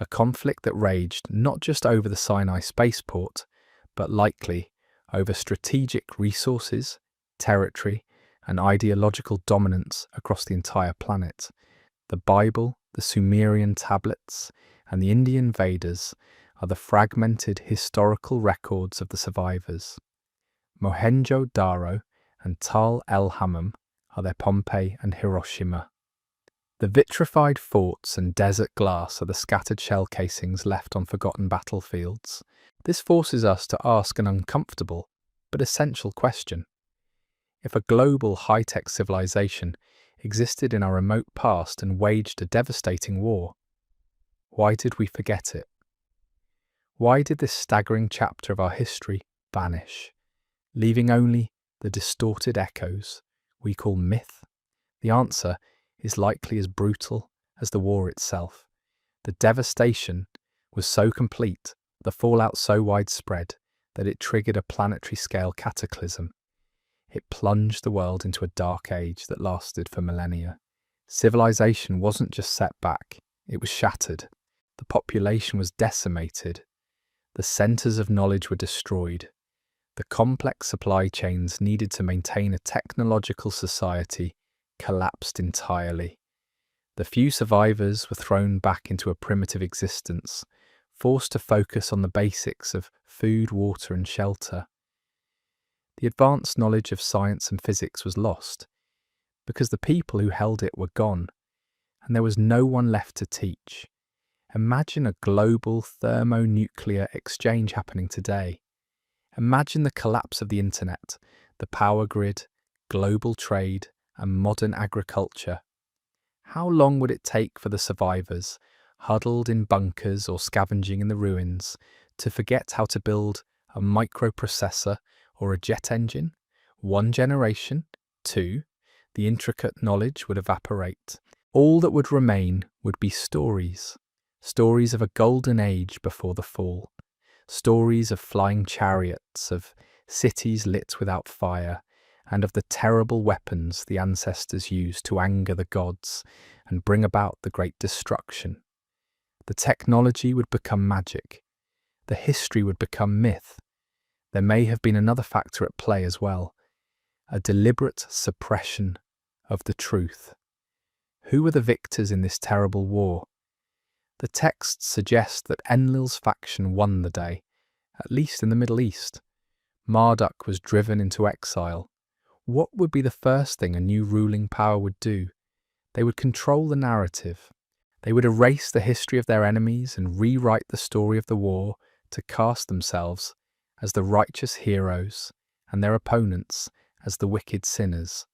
A conflict that raged not just over the Sinai spaceport, but likely over strategic resources, territory, and ideological dominance across the entire planet. The Bible, the Sumerian tablets, and the Indian Vedas are the fragmented historical records of the survivors. Mohenjo-Daro and Tal el-Hammam are their Pompeii and Hiroshima. The vitrified forts and desert glass are the scattered shell casings left on forgotten battlefields. This forces us to ask an uncomfortable but essential question. If a global high-tech civilization existed in our remote past and waged a devastating war, why did we forget it? Why did this staggering chapter of our history vanish, leaving only the distorted echoes we call myth? The answer is likely as brutal as the war itself. The devastation was so complete, the fallout so widespread, that it triggered a planetary-scale cataclysm. It plunged the world into a dark age that lasted for millennia. Civilization wasn't just set back, it was shattered. The population was decimated. The centers of knowledge were destroyed. The complex supply chains needed to maintain a technological society collapsed entirely. The few survivors were thrown back into a primitive existence, forced to focus on the basics of food, water, and shelter. The advanced knowledge of science and physics was lost because the people who held it were gone, and there was no one left to teach. Imagine a global thermonuclear exchange happening today. Imagine the collapse of the internet, the power grid, global trade, and modern agriculture. How long would it take for the survivors, huddled in bunkers or scavenging in the ruins, to forget how to build a microprocessor or a jet engine? 1 generation? 2? The intricate knowledge would evaporate. All that would remain would be stories. Stories of a golden age before the fall. Stories of flying chariots, of cities lit without fire, and of the terrible weapons the ancestors used to anger the gods and bring about the great destruction. The technology would become magic. The history would become myth. There may have been another factor at play as well, a deliberate suppression of the truth. Who were the victors in this terrible war? The texts suggest that Enlil's faction won the day, at least in the Middle East. Marduk was driven into exile. What would be the first thing a new ruling power would do? They would control the narrative. They would erase the history of their enemies and rewrite the story of the war to cast themselves as the righteous heroes and their opponents as the wicked sinners.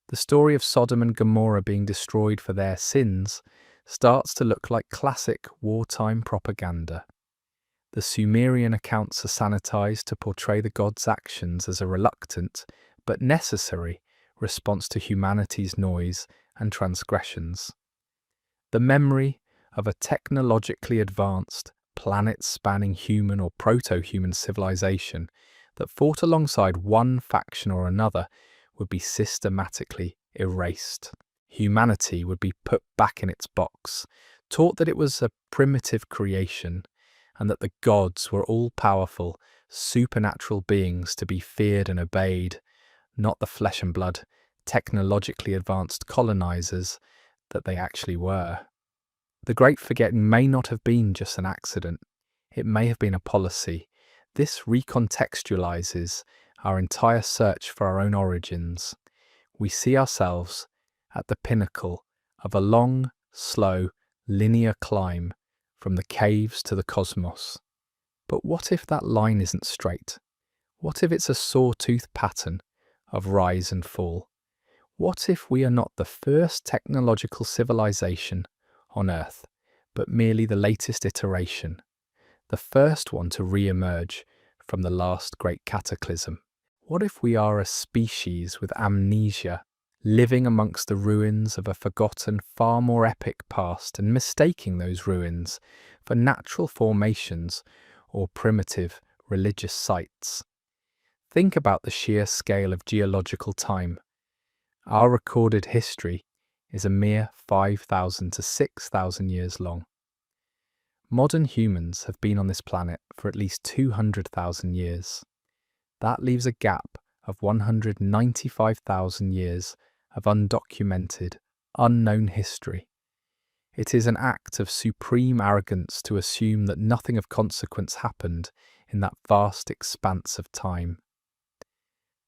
The story of Sodom and Gomorrah being destroyed for their sins starts to look like classic wartime propaganda. The Sumerian accounts are sanitized to portray the gods' actions as a reluctant but necessary response to humanity's noise and transgressions. The memory of a technologically advanced, planet-spanning human or proto-human civilization that fought alongside one faction or another would be systematically erased. Humanity would be put back in its box, taught that it was a primitive creation, and that the gods were all-powerful, supernatural beings to be feared and obeyed, not the flesh and blood, technologically advanced colonizers that they actually were. The Great Forgetting may not have been just an accident. It may have been a policy. This recontextualizes our entire search for our own origins. We see ourselves at the pinnacle of a long, slow, linear climb from the caves to the cosmos. But what if that line isn't straight? What if it's a sawtooth pattern of rise and fall? What if we are not the first technological civilization on Earth, but merely the latest iteration, the first one to re-emerge from the last great cataclysm? What if we are a species with amnesia, living amongst the ruins of a forgotten, far more epic past and mistaking those ruins for natural formations or primitive religious sites. Think about the sheer scale of geological time. Our recorded history is a mere 5,000 to 6,000 years long. Modern humans have been on this planet for at least 200,000 years. That leaves a gap of 195,000 years of undocumented, unknown history. It is an act of supreme arrogance to assume that nothing of consequence happened in that vast expanse of time.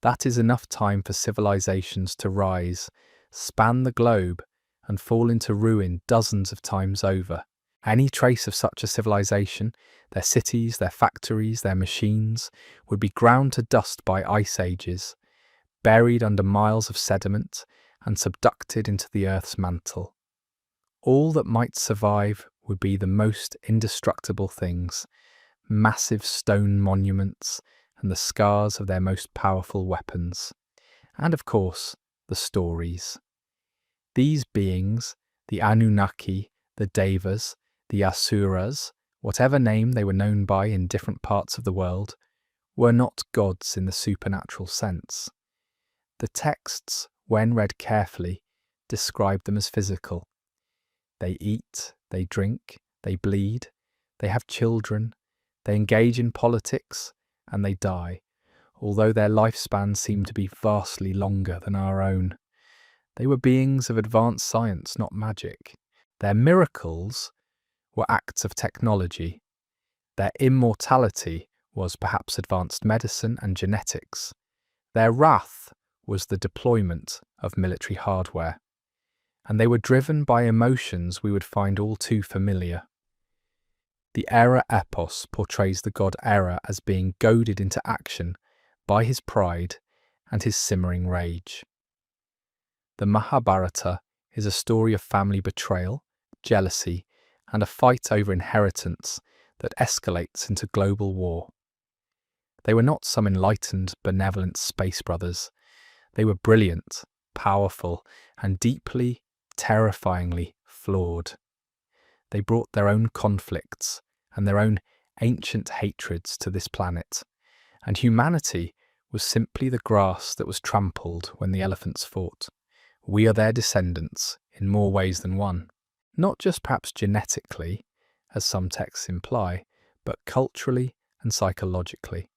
That is enough time for civilizations to rise, span the globe, and fall into ruin dozens of times over. Any trace of such a civilization, their cities, their factories, their machines, would be ground to dust by ice ages, buried under miles of sediment, and subducted into the Earth's mantle. All that might survive would be the most indestructible things, massive stone monuments, and the scars of their most powerful weapons. And of course, the stories. These beings, the Anunnaki, the Devas, the Asuras, whatever name they were known by in different parts of the world, were not gods in the supernatural sense. The texts, when read carefully, describe them as physical. They eat, they drink, they bleed, they have children, they engage in politics, and they die, although their lifespans seem to be vastly longer than our own. They were beings of advanced science, not magic. Their miracles were acts of technology. Their immortality was perhaps advanced medicine and genetics. Their wrath was the deployment of military hardware. And they were driven by emotions we would find all too familiar. The Era epos portrays the god Era as being goaded into action by his pride and his simmering rage. The Mahabharata is a story of family betrayal, jealousy, and a fight over inheritance that escalates into global war. They were not some enlightened, benevolent space brothers. They were brilliant, powerful, and deeply, terrifyingly flawed. They brought their own conflicts and their own ancient hatreds to this planet, and humanity was simply the grass that was trampled when the elephants fought. We are their descendants in more ways than one, not just perhaps genetically, as some texts imply, but culturally and psychologically.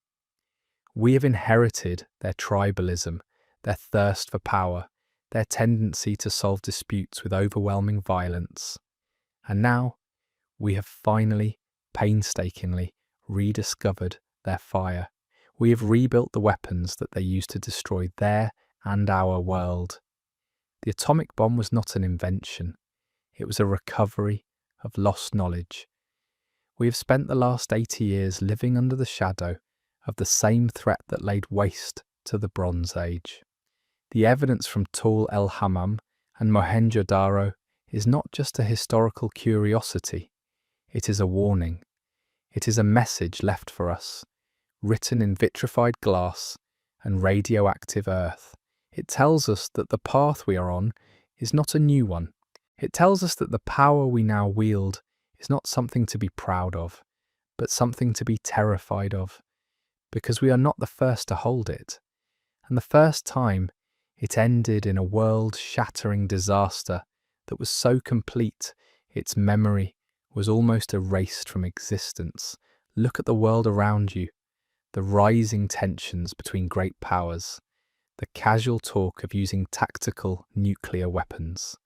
We have inherited their tribalism, their thirst for power, their tendency to solve disputes with overwhelming violence. And now we have finally, painstakingly rediscovered their fire. We have rebuilt the weapons that they used to destroy their and our world. The atomic bomb was not an invention. It was a recovery of lost knowledge. We have spent the last 80 years living under the shadow of the same threat that laid waste to the Bronze Age. The evidence from Tall El Hammam and Mohenjo-Daro is not just a historical curiosity. It is a warning. It is a message left for us, written in vitrified glass and radioactive earth. It tells us that the path we are on is not a new one. It tells us that the power we now wield is not something to be proud of, but something to be terrified of, because we are not the first to hold it. And the first time, it ended in a world-shattering disaster that was so complete its memory was almost erased from existence. Look at the world around you, the rising tensions between great powers, the casual talk of using tactical nuclear weapons,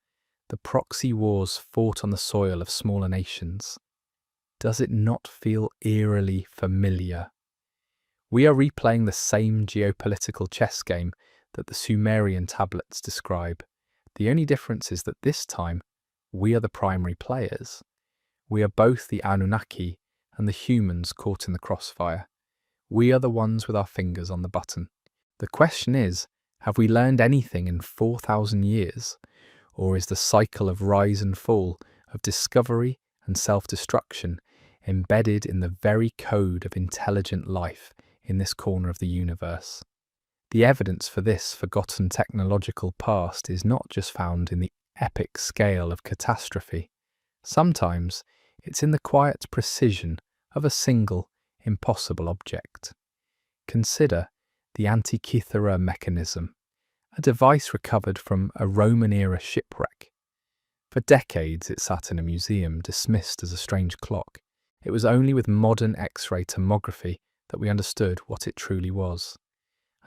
the proxy wars fought on the soil of smaller nations. Does it not feel eerily familiar? We are replaying the same geopolitical chess game that the Sumerian tablets describe. The only difference is that this time, we are the primary players. We are both the Anunnaki and the humans caught in the crossfire. We are the ones with our fingers on the button. The question is, have we learned anything in 4,000 years? Or is the cycle of rise and fall, of discovery and self-destruction, embedded in the very code of intelligent life in this corner of the universe? The evidence for this forgotten technological past is not just found in the epic scale of catastrophe. Sometimes it's in the quiet precision of a single, impossible object. Consider the Antikythera mechanism, a device recovered from a Roman-era shipwreck. For decades it sat in a museum, dismissed as a strange clock. It was only with modern X-ray tomography that we understood what it truly was.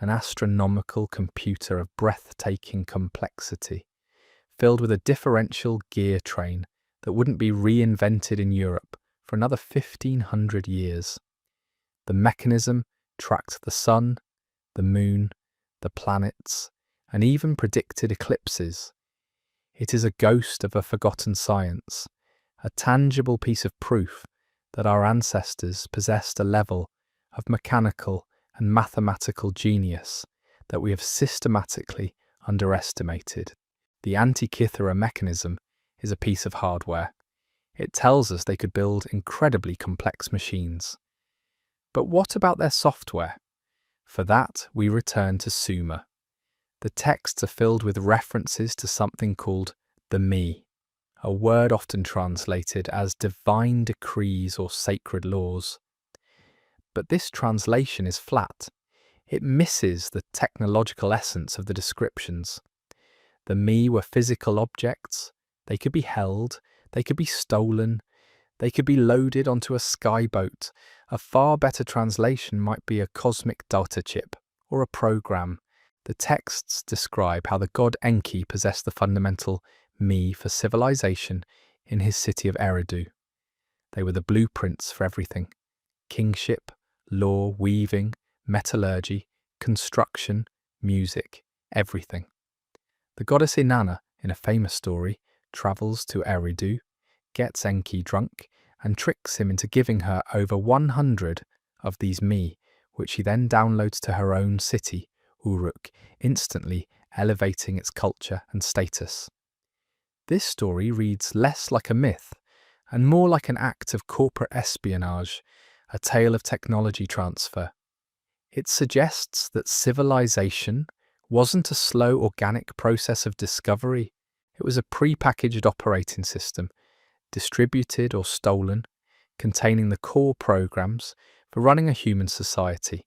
An astronomical computer of breathtaking complexity, filled with a differential gear train that wouldn't be reinvented in Europe for another 1,500 years. The mechanism tracked the sun, the moon, the planets, and even predicted eclipses. It is a ghost of a forgotten science, a tangible piece of proof that our ancestors possessed a level of mechanical and mathematical genius that we have systematically underestimated. The Antikythera mechanism is a piece of hardware. It tells us they could build incredibly complex machines. But what about their software? For that, we return to Sumer. The texts are filled with references to something called the Me, a word often translated as divine decrees or sacred laws. But this translation is flat. It misses the technological essence of the descriptions. The Me were physical objects. They could be held, they could be stolen, they could be loaded onto a skyboat. A far better translation might be a cosmic data chip or a program. The texts describe how the god Enki possessed the fundamental Me for civilization in his city of Eridu. They were the blueprints for everything: kingship, law, weaving, metallurgy, construction, music, everything. The goddess Inanna, in a famous story, travels to Eridu, gets Enki drunk, and tricks him into giving her over 100 of these Me, which she then downloads to her own city, Uruk, instantly elevating its culture and status. This story reads less like a myth and more like an act of corporate espionage, a tale of technology transfer. It suggests that civilization wasn't a slow organic process of discovery. It was a pre-packaged operating system, distributed or stolen, containing the core programs for running a human society.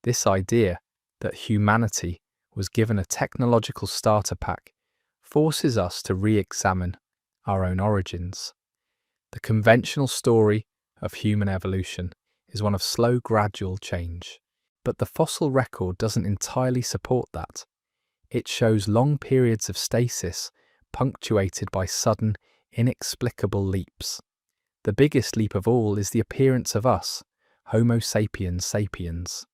This idea that humanity was given a technological starter pack forces us to re-examine our own origins. The conventional story of human evolution is one of slow, gradual change, but the fossil record doesn't entirely support that. It shows long periods of stasis punctuated by sudden, inexplicable leaps. The biggest leap of all is the appearance of us, Homo sapiens sapiens.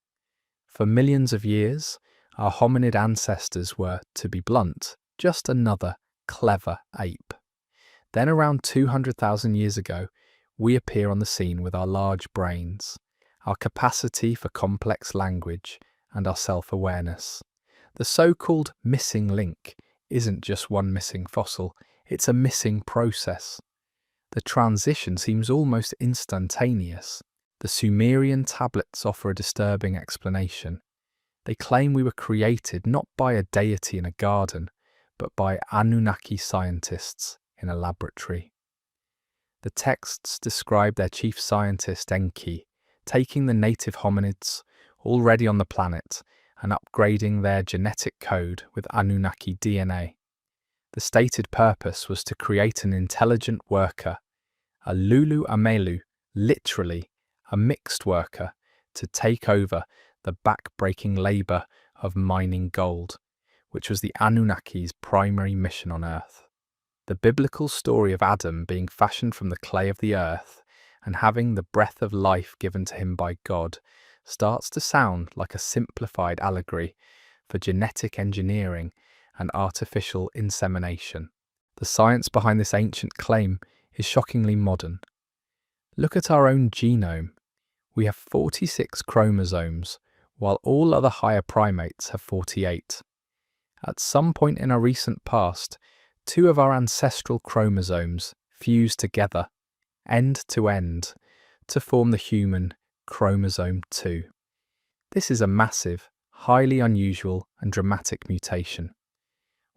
For millions of years, our hominid ancestors were, to be blunt, just another clever ape. Then around 200,000 years ago, we appear on the scene with our large brains, our capacity for complex language, and our self-awareness. The so-called missing link isn't just one missing fossil, it's a missing process. The transition seems almost instantaneous. The Sumerian tablets offer a disturbing explanation. They claim we were created not by a deity in a garden, but by Anunnaki scientists in a laboratory. The texts describe their chief scientist Enki taking the native hominids already on the planet and upgrading their genetic code with Anunnaki DNA. The stated purpose was to create an intelligent worker, a Lulu Amelu, literally a mixed worker, to take over the back-breaking labour of mining gold, which was the Anunnaki's primary mission on Earth. The biblical story of Adam being fashioned from the clay of the earth and having the breath of life given to him by God starts to sound like a simplified allegory for genetic engineering and artificial insemination. The science behind this ancient claim is shockingly modern. Look at our own genome. We have 46 chromosomes, while all other higher primates have 48. At some point in our recent past, 2 of our ancestral chromosomes fused together, end to end, to form the human chromosome 2. This is a massive, highly unusual and dramatic mutation.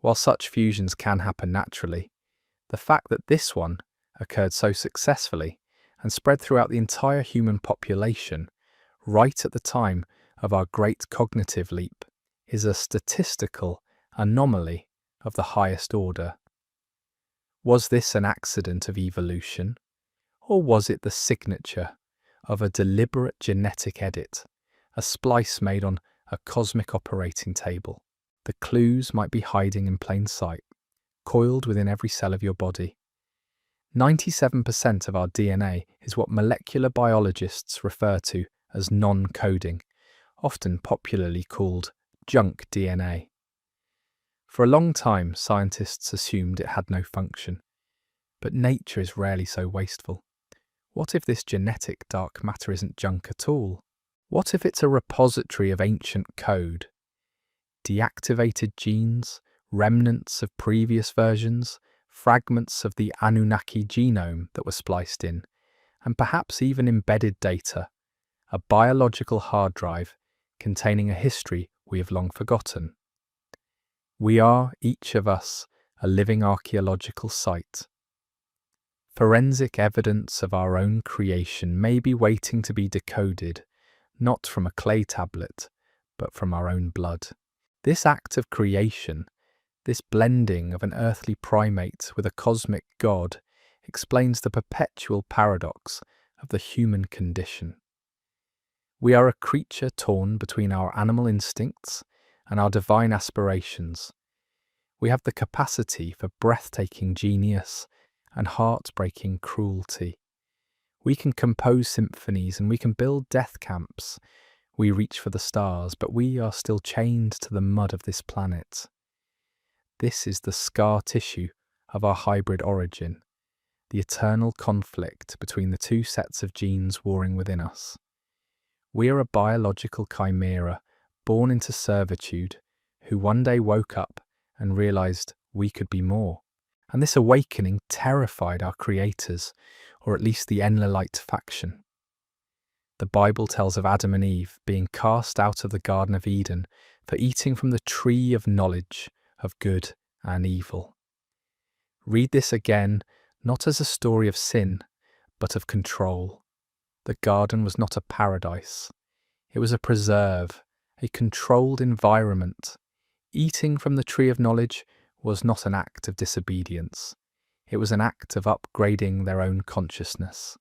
While such fusions can happen naturally, the fact that this one occurred so successfully and spread throughout the entire human population right at the time of our great cognitive leap is a statistical anomaly of the highest order. Was this an accident of evolution, or was it the signature of a deliberate genetic edit, a splice made on a cosmic operating table? The clues might be hiding in plain sight, coiled within every cell of your body. 97% of our DNA is what molecular biologists refer to as non-coding, often popularly called junk DNA. For a long time, scientists assumed it had no function, but nature is rarely so wasteful. What if this genetic dark matter isn't junk at all? What if it's a repository of ancient code? Deactivated genes, remnants of previous versions, fragments of the Anunnaki genome that were spliced in, and perhaps even embedded data, a biological hard drive containing a history we have long forgotten. We are, each of us, a living archaeological site. Forensic evidence of our own creation may be waiting to be decoded, not from a clay tablet, but from our own blood. This act of creation, this blending of an earthly primate with a cosmic god, explains the perpetual paradox of the human condition. We are a creature torn between our animal instincts and our divine aspirations. We have the capacity for breathtaking genius and heartbreaking cruelty. We can compose symphonies and we can build death camps. We reach for the stars, but we are still chained to the mud of this planet. This is the scar tissue of our hybrid origin, the eternal conflict between the two sets of genes warring within us. We are a biological chimera born into servitude, who one day woke up and realized we could be more. And this awakening terrified our creators, or at least the Enlilite faction. The Bible tells of Adam and Eve being cast out of the Garden of Eden for eating from the tree of knowledge of good and evil. Read this again, not as a story of sin, but of control. The garden was not a paradise. It was a preserve, a controlled environment. Eating from the tree of knowledge was not an act of disobedience. It was an act of upgrading their own consciousness.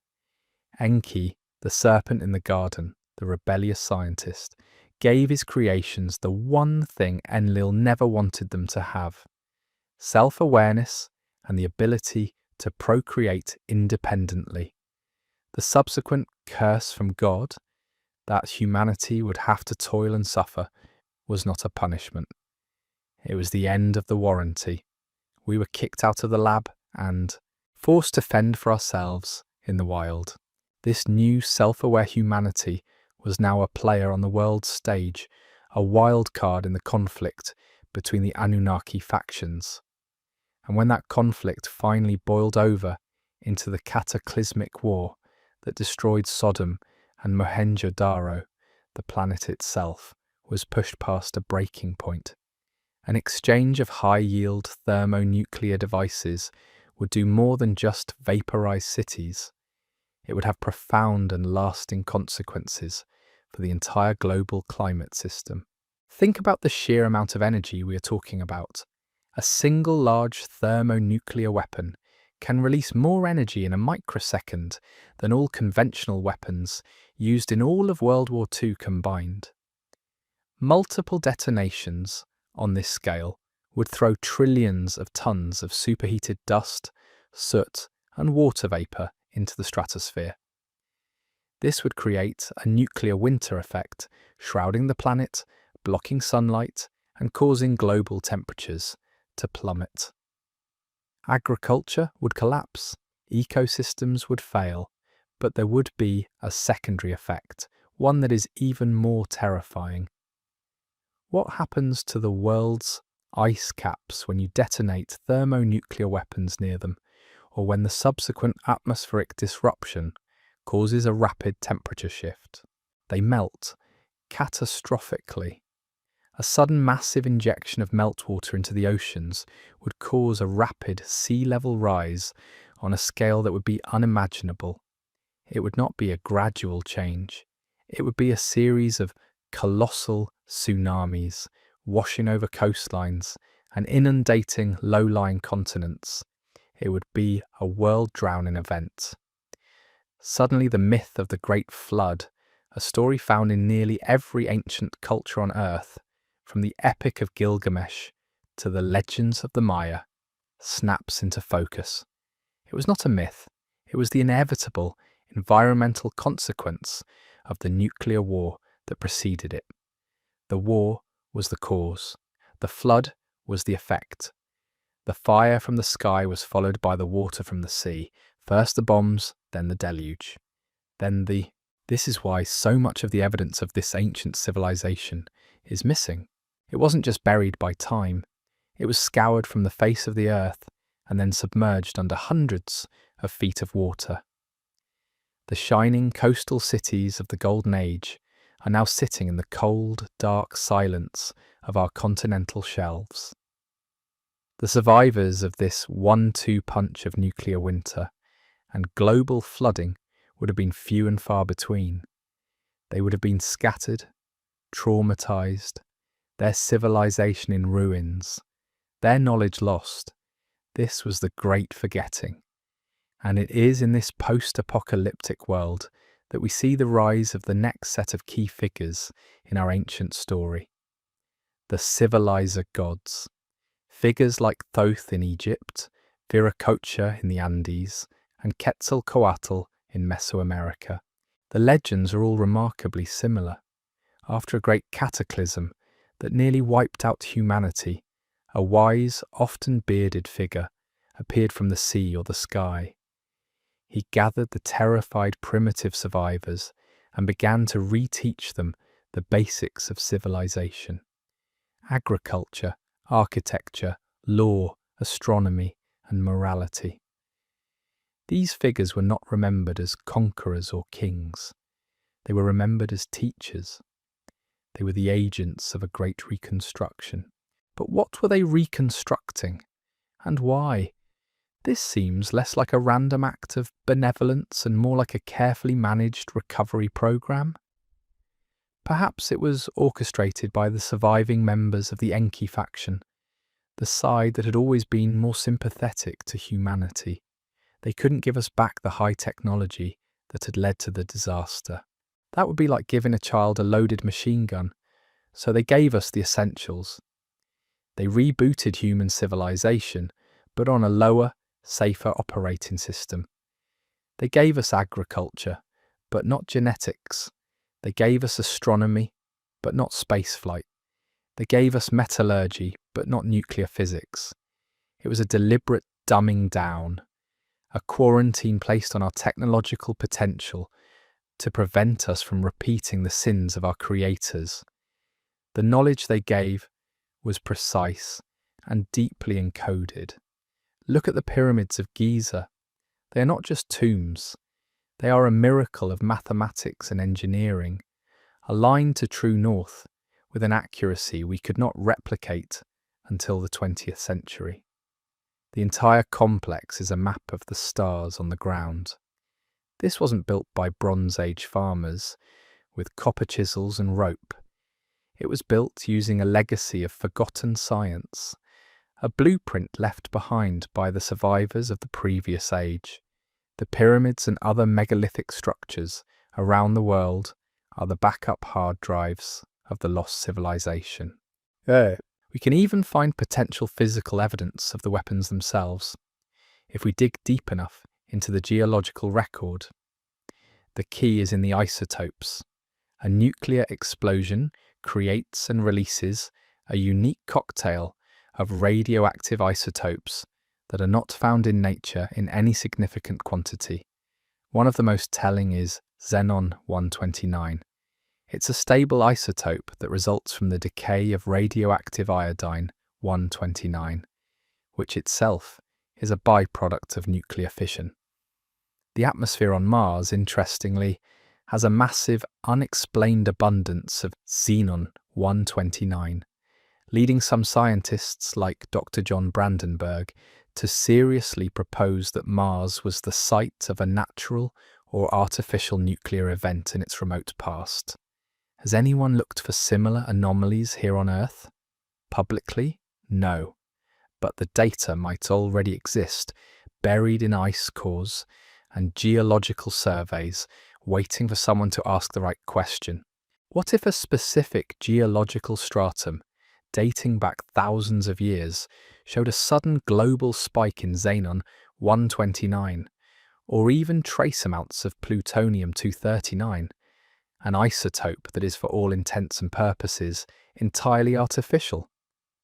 Enki, the serpent in the garden, the rebellious scientist, gave his creations the one thing Enlil never wanted them to have: self-awareness and the ability to procreate independently. The subsequent curse from God, that humanity would have to toil and suffer, was not a punishment. It was the end of the warranty. We were kicked out of the lab and forced to fend for ourselves in the wild. This new self-aware humanity was now a player on the world's stage, a wild card in the conflict between the Anunnaki factions. And when that conflict finally boiled over into the cataclysmic war that destroyed Sodom and Mohenjo-Daro, the planet itself was pushed past a breaking point. An exchange of high-yield thermonuclear devices would do more than just vaporize cities. It would have profound and lasting consequences for the entire global climate system. Think about the sheer amount of energy we are talking about. A single large thermonuclear weapon can release more energy in a microsecond than all conventional weapons used in all of World War II combined. Multiple detonations on this scale would throw trillions of tons of superheated dust, soot, and water vapour into the stratosphere. This would create a nuclear winter effect, shrouding the planet, blocking sunlight, and causing global temperatures to plummet. Agriculture would collapse, ecosystems would fail, but there would be a secondary effect, one that is even more terrifying. What happens to the world's ice caps when you detonate thermonuclear weapons near them, or when the subsequent atmospheric disruption causes a rapid temperature shift? They melt catastrophically. A sudden massive injection of meltwater into the oceans would cause a rapid sea level rise on a scale that would be unimaginable. It would not be a gradual change. It would be a series of colossal tsunamis washing over coastlines and inundating low-lying continents. It would be a world-drowning event. Suddenly the myth of the Great Flood, a story found in nearly every ancient culture on Earth, from the Epic of Gilgamesh to the legends of the Maya, snaps into focus. It was not a myth, it was the inevitable environmental consequence of the nuclear war that preceded it. The war was the cause. The flood was the effect. The fire from the sky was followed by the water from the sea. First the bombs, then the deluge. This is why so much of the evidence of this ancient civilization is missing. It wasn't just buried by time. It was scoured from the face of the earth and then submerged under hundreds of feet of water. The shining coastal cities of the Golden Age are now sitting in the cold, dark silence of our continental shelves. The survivors of this 1-2 punch of nuclear winter and global flooding would have been few and far between. They would have been scattered, traumatized, their civilization in ruins, their knowledge lost. This was the great forgetting. And it is in this post-apocalyptic world that we see the rise of the next set of key figures in our ancient story. The civilizer gods. Figures like Thoth in Egypt, Viracocha in the Andes, and Quetzalcoatl in Mesoamerica. The legends are all remarkably similar. After a great cataclysm that nearly wiped out humanity, a wise, often bearded figure appeared from the sea or the sky. He gathered the terrified primitive survivors and began to reteach them the basics of civilization. Agriculture, architecture, law, astronomy, and morality. These figures were not remembered as conquerors or kings. They were remembered as teachers. They were the agents of a great reconstruction. But what were they reconstructing? And why? This seems less like a random act of benevolence and more like a carefully managed recovery program. Perhaps it was orchestrated by the surviving members of the Enki faction, the side that had always been more sympathetic to humanity. They couldn't give us back the high technology that had led to the disaster. That would be like giving a child a loaded machine gun, so they gave us the essentials. They rebooted human civilization, but on a lower, safer operating system. They gave us agriculture, but not genetics. They gave us astronomy, but not spaceflight. They gave us metallurgy, but not nuclear physics. It was a deliberate dumbing down, a quarantine placed on our technological potential to prevent us from repeating the sins of our creators. The knowledge they gave was precise and deeply encoded. Look at the pyramids of Giza. They are not just tombs. They are a miracle of mathematics and engineering, aligned to true north with an accuracy we could not replicate until the 20th century. The entire complex is a map of the stars on the ground. This wasn't built by Bronze Age farmers with copper chisels and rope. It was built using a legacy of forgotten science, a blueprint left behind by the survivors of the previous age. The pyramids and other megalithic structures around the world are the backup hard drives of the lost civilization. We can even find potential physical evidence of the weapons themselves, if we dig deep enough into the geological record. The key is in the isotopes. A nuclear explosion creates and releases a unique cocktail of radioactive isotopes that are not found in nature in any significant quantity. One of the most telling is xenon-129. It's a stable isotope that results from the decay of radioactive iodine-129, which itself is a byproduct of nuclear fission. The atmosphere on Mars, interestingly, has a massive, unexplained abundance of xenon-129, leading some scientists like Dr. John Brandenburg to seriously propose that Mars was the site of a natural or artificial nuclear event in its remote past. Has anyone looked for similar anomalies here on Earth? Publicly? No. But the data might already exist, buried in ice cores and geological surveys, waiting for someone to ask the right question. What if a specific geological stratum, dating back thousands of years, showed a sudden global spike in xenon 129, or even trace amounts of plutonium-239, an isotope that is for all intents and purposes entirely artificial?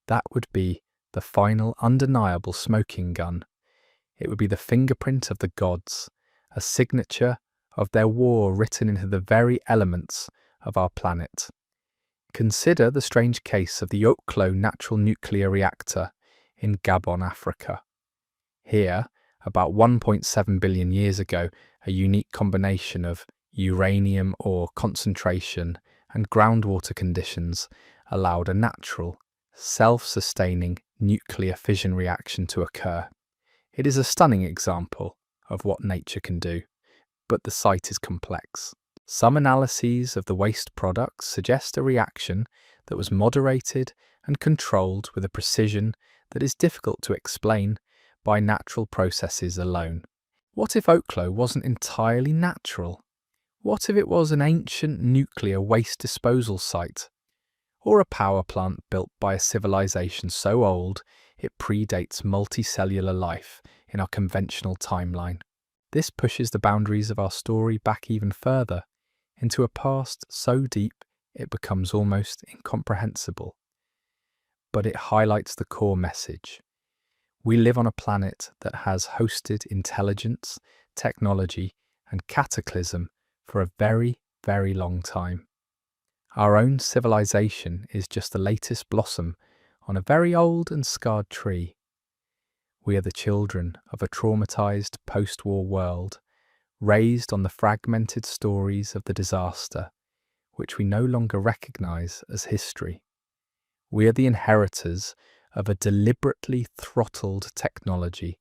That would be the final undeniable smoking gun. It would be the fingerprint of the gods, a signature of their war written into the very elements of our planet. Consider the strange case of the Oklo natural nuclear reactor in Gabon, Africa. Here, about 1.7 billion years ago, a unique combination of uranium ore concentration and groundwater conditions allowed a natural, self-sustaining nuclear fission reaction to occur. It is a stunning example of what nature can do, but the site is complex. Some analyses of the waste products suggest a reaction that was moderated and controlled with a precision that is difficult to explain by natural processes alone. What if Oklo wasn't entirely natural? What if it was an ancient nuclear waste disposal site, or a power plant built by a civilization so old it predates multicellular life in our conventional timeline? This pushes the boundaries of our story back even further, into a past so deep it becomes almost incomprehensible. But it highlights the core message. We live on a planet that has hosted intelligence, technology, and cataclysm for a very, very long time. Our own civilization is just the latest blossom on a very old and scarred tree. We are the children of a traumatized post-war world, raised on the fragmented stories of the disaster, which we no longer recognize as history. We are the inheritors of a deliberately throttled technology,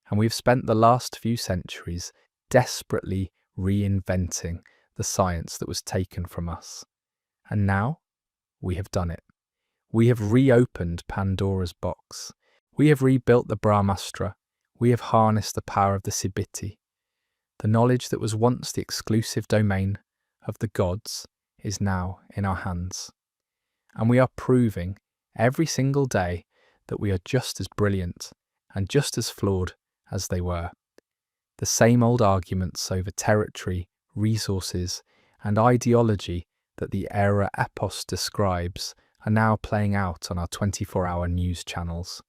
and we've spent the last few centuries desperately reinventing the science that was taken from us. And now, we have done it. We have reopened Pandora's box. We have rebuilt the Brahmastra. We have harnessed the power of the Sibiti. The knowledge that was once the exclusive domain of the gods is now in our hands. And we are proving every single day that we are just as brilliant and just as flawed as they were. The same old arguments over territory, resources, and ideology that the era epos describes are now playing out on our 24-hour news channels.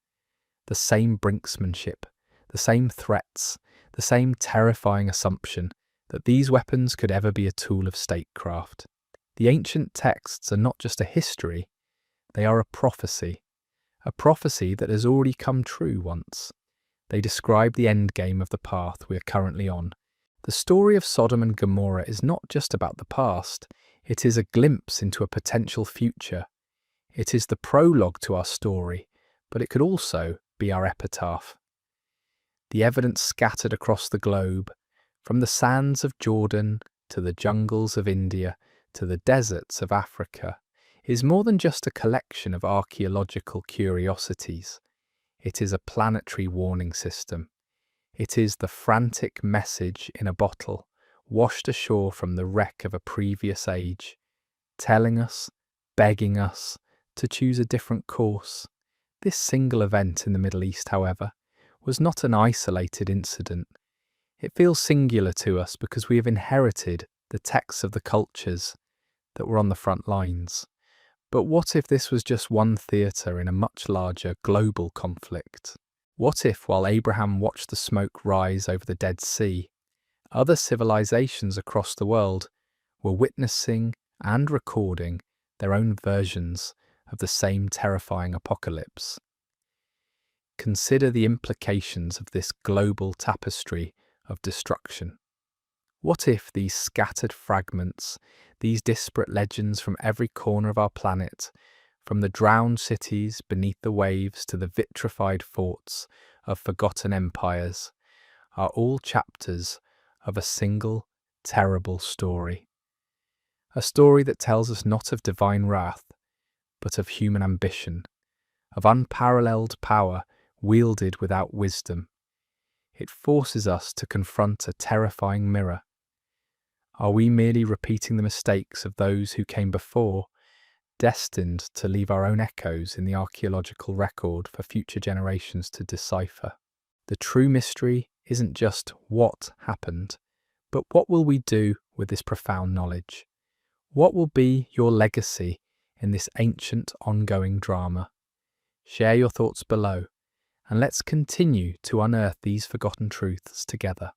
The same brinksmanship, the same threats, the same terrifying assumption that these weapons could ever be a tool of statecraft. The ancient texts are not just a history, they are a prophecy that has already come true once. They describe the endgame of the path we are currently on. The story of Sodom and Gomorrah is not just about the past, it is a glimpse into a potential future. It is the prologue to our story, but it could also be our epitaph. The evidence scattered across the globe, from the sands of Jordan to the jungles of India to the deserts of Africa, is more than just a collection of archaeological curiosities. It is a planetary warning system. It is the frantic message in a bottle, washed ashore from the wreck of a previous age, telling us, begging us, to choose a different course. This single event in the Middle East, however, was not an isolated incident. It feels singular to us because we have inherited the texts of the cultures that were on the front lines. But what if this was just one theatre in a much larger global conflict? What if, while Abraham watched the smoke rise over the Dead Sea, other civilizations across the world were witnessing and recording their own versions of the same terrifying apocalypse? Consider the implications of this global tapestry of destruction. What if these scattered fragments, these disparate legends from every corner of our planet, From the drowned cities beneath the waves to the vitrified forts of forgotten empires, are all chapters of a single, terrible story. A story that tells us not of divine wrath, but of human ambition, of unparalleled power wielded without wisdom. It forces us to confront a terrifying mirror. Are we merely repeating the mistakes of those who came before, destined to leave our own echoes in the archaeological record for future generations to decipher? The true mystery isn't just what happened, but what will we do with this profound knowledge? What will be your legacy in this ancient ongoing drama? Share your thoughts below, and let's continue to unearth these forgotten truths together.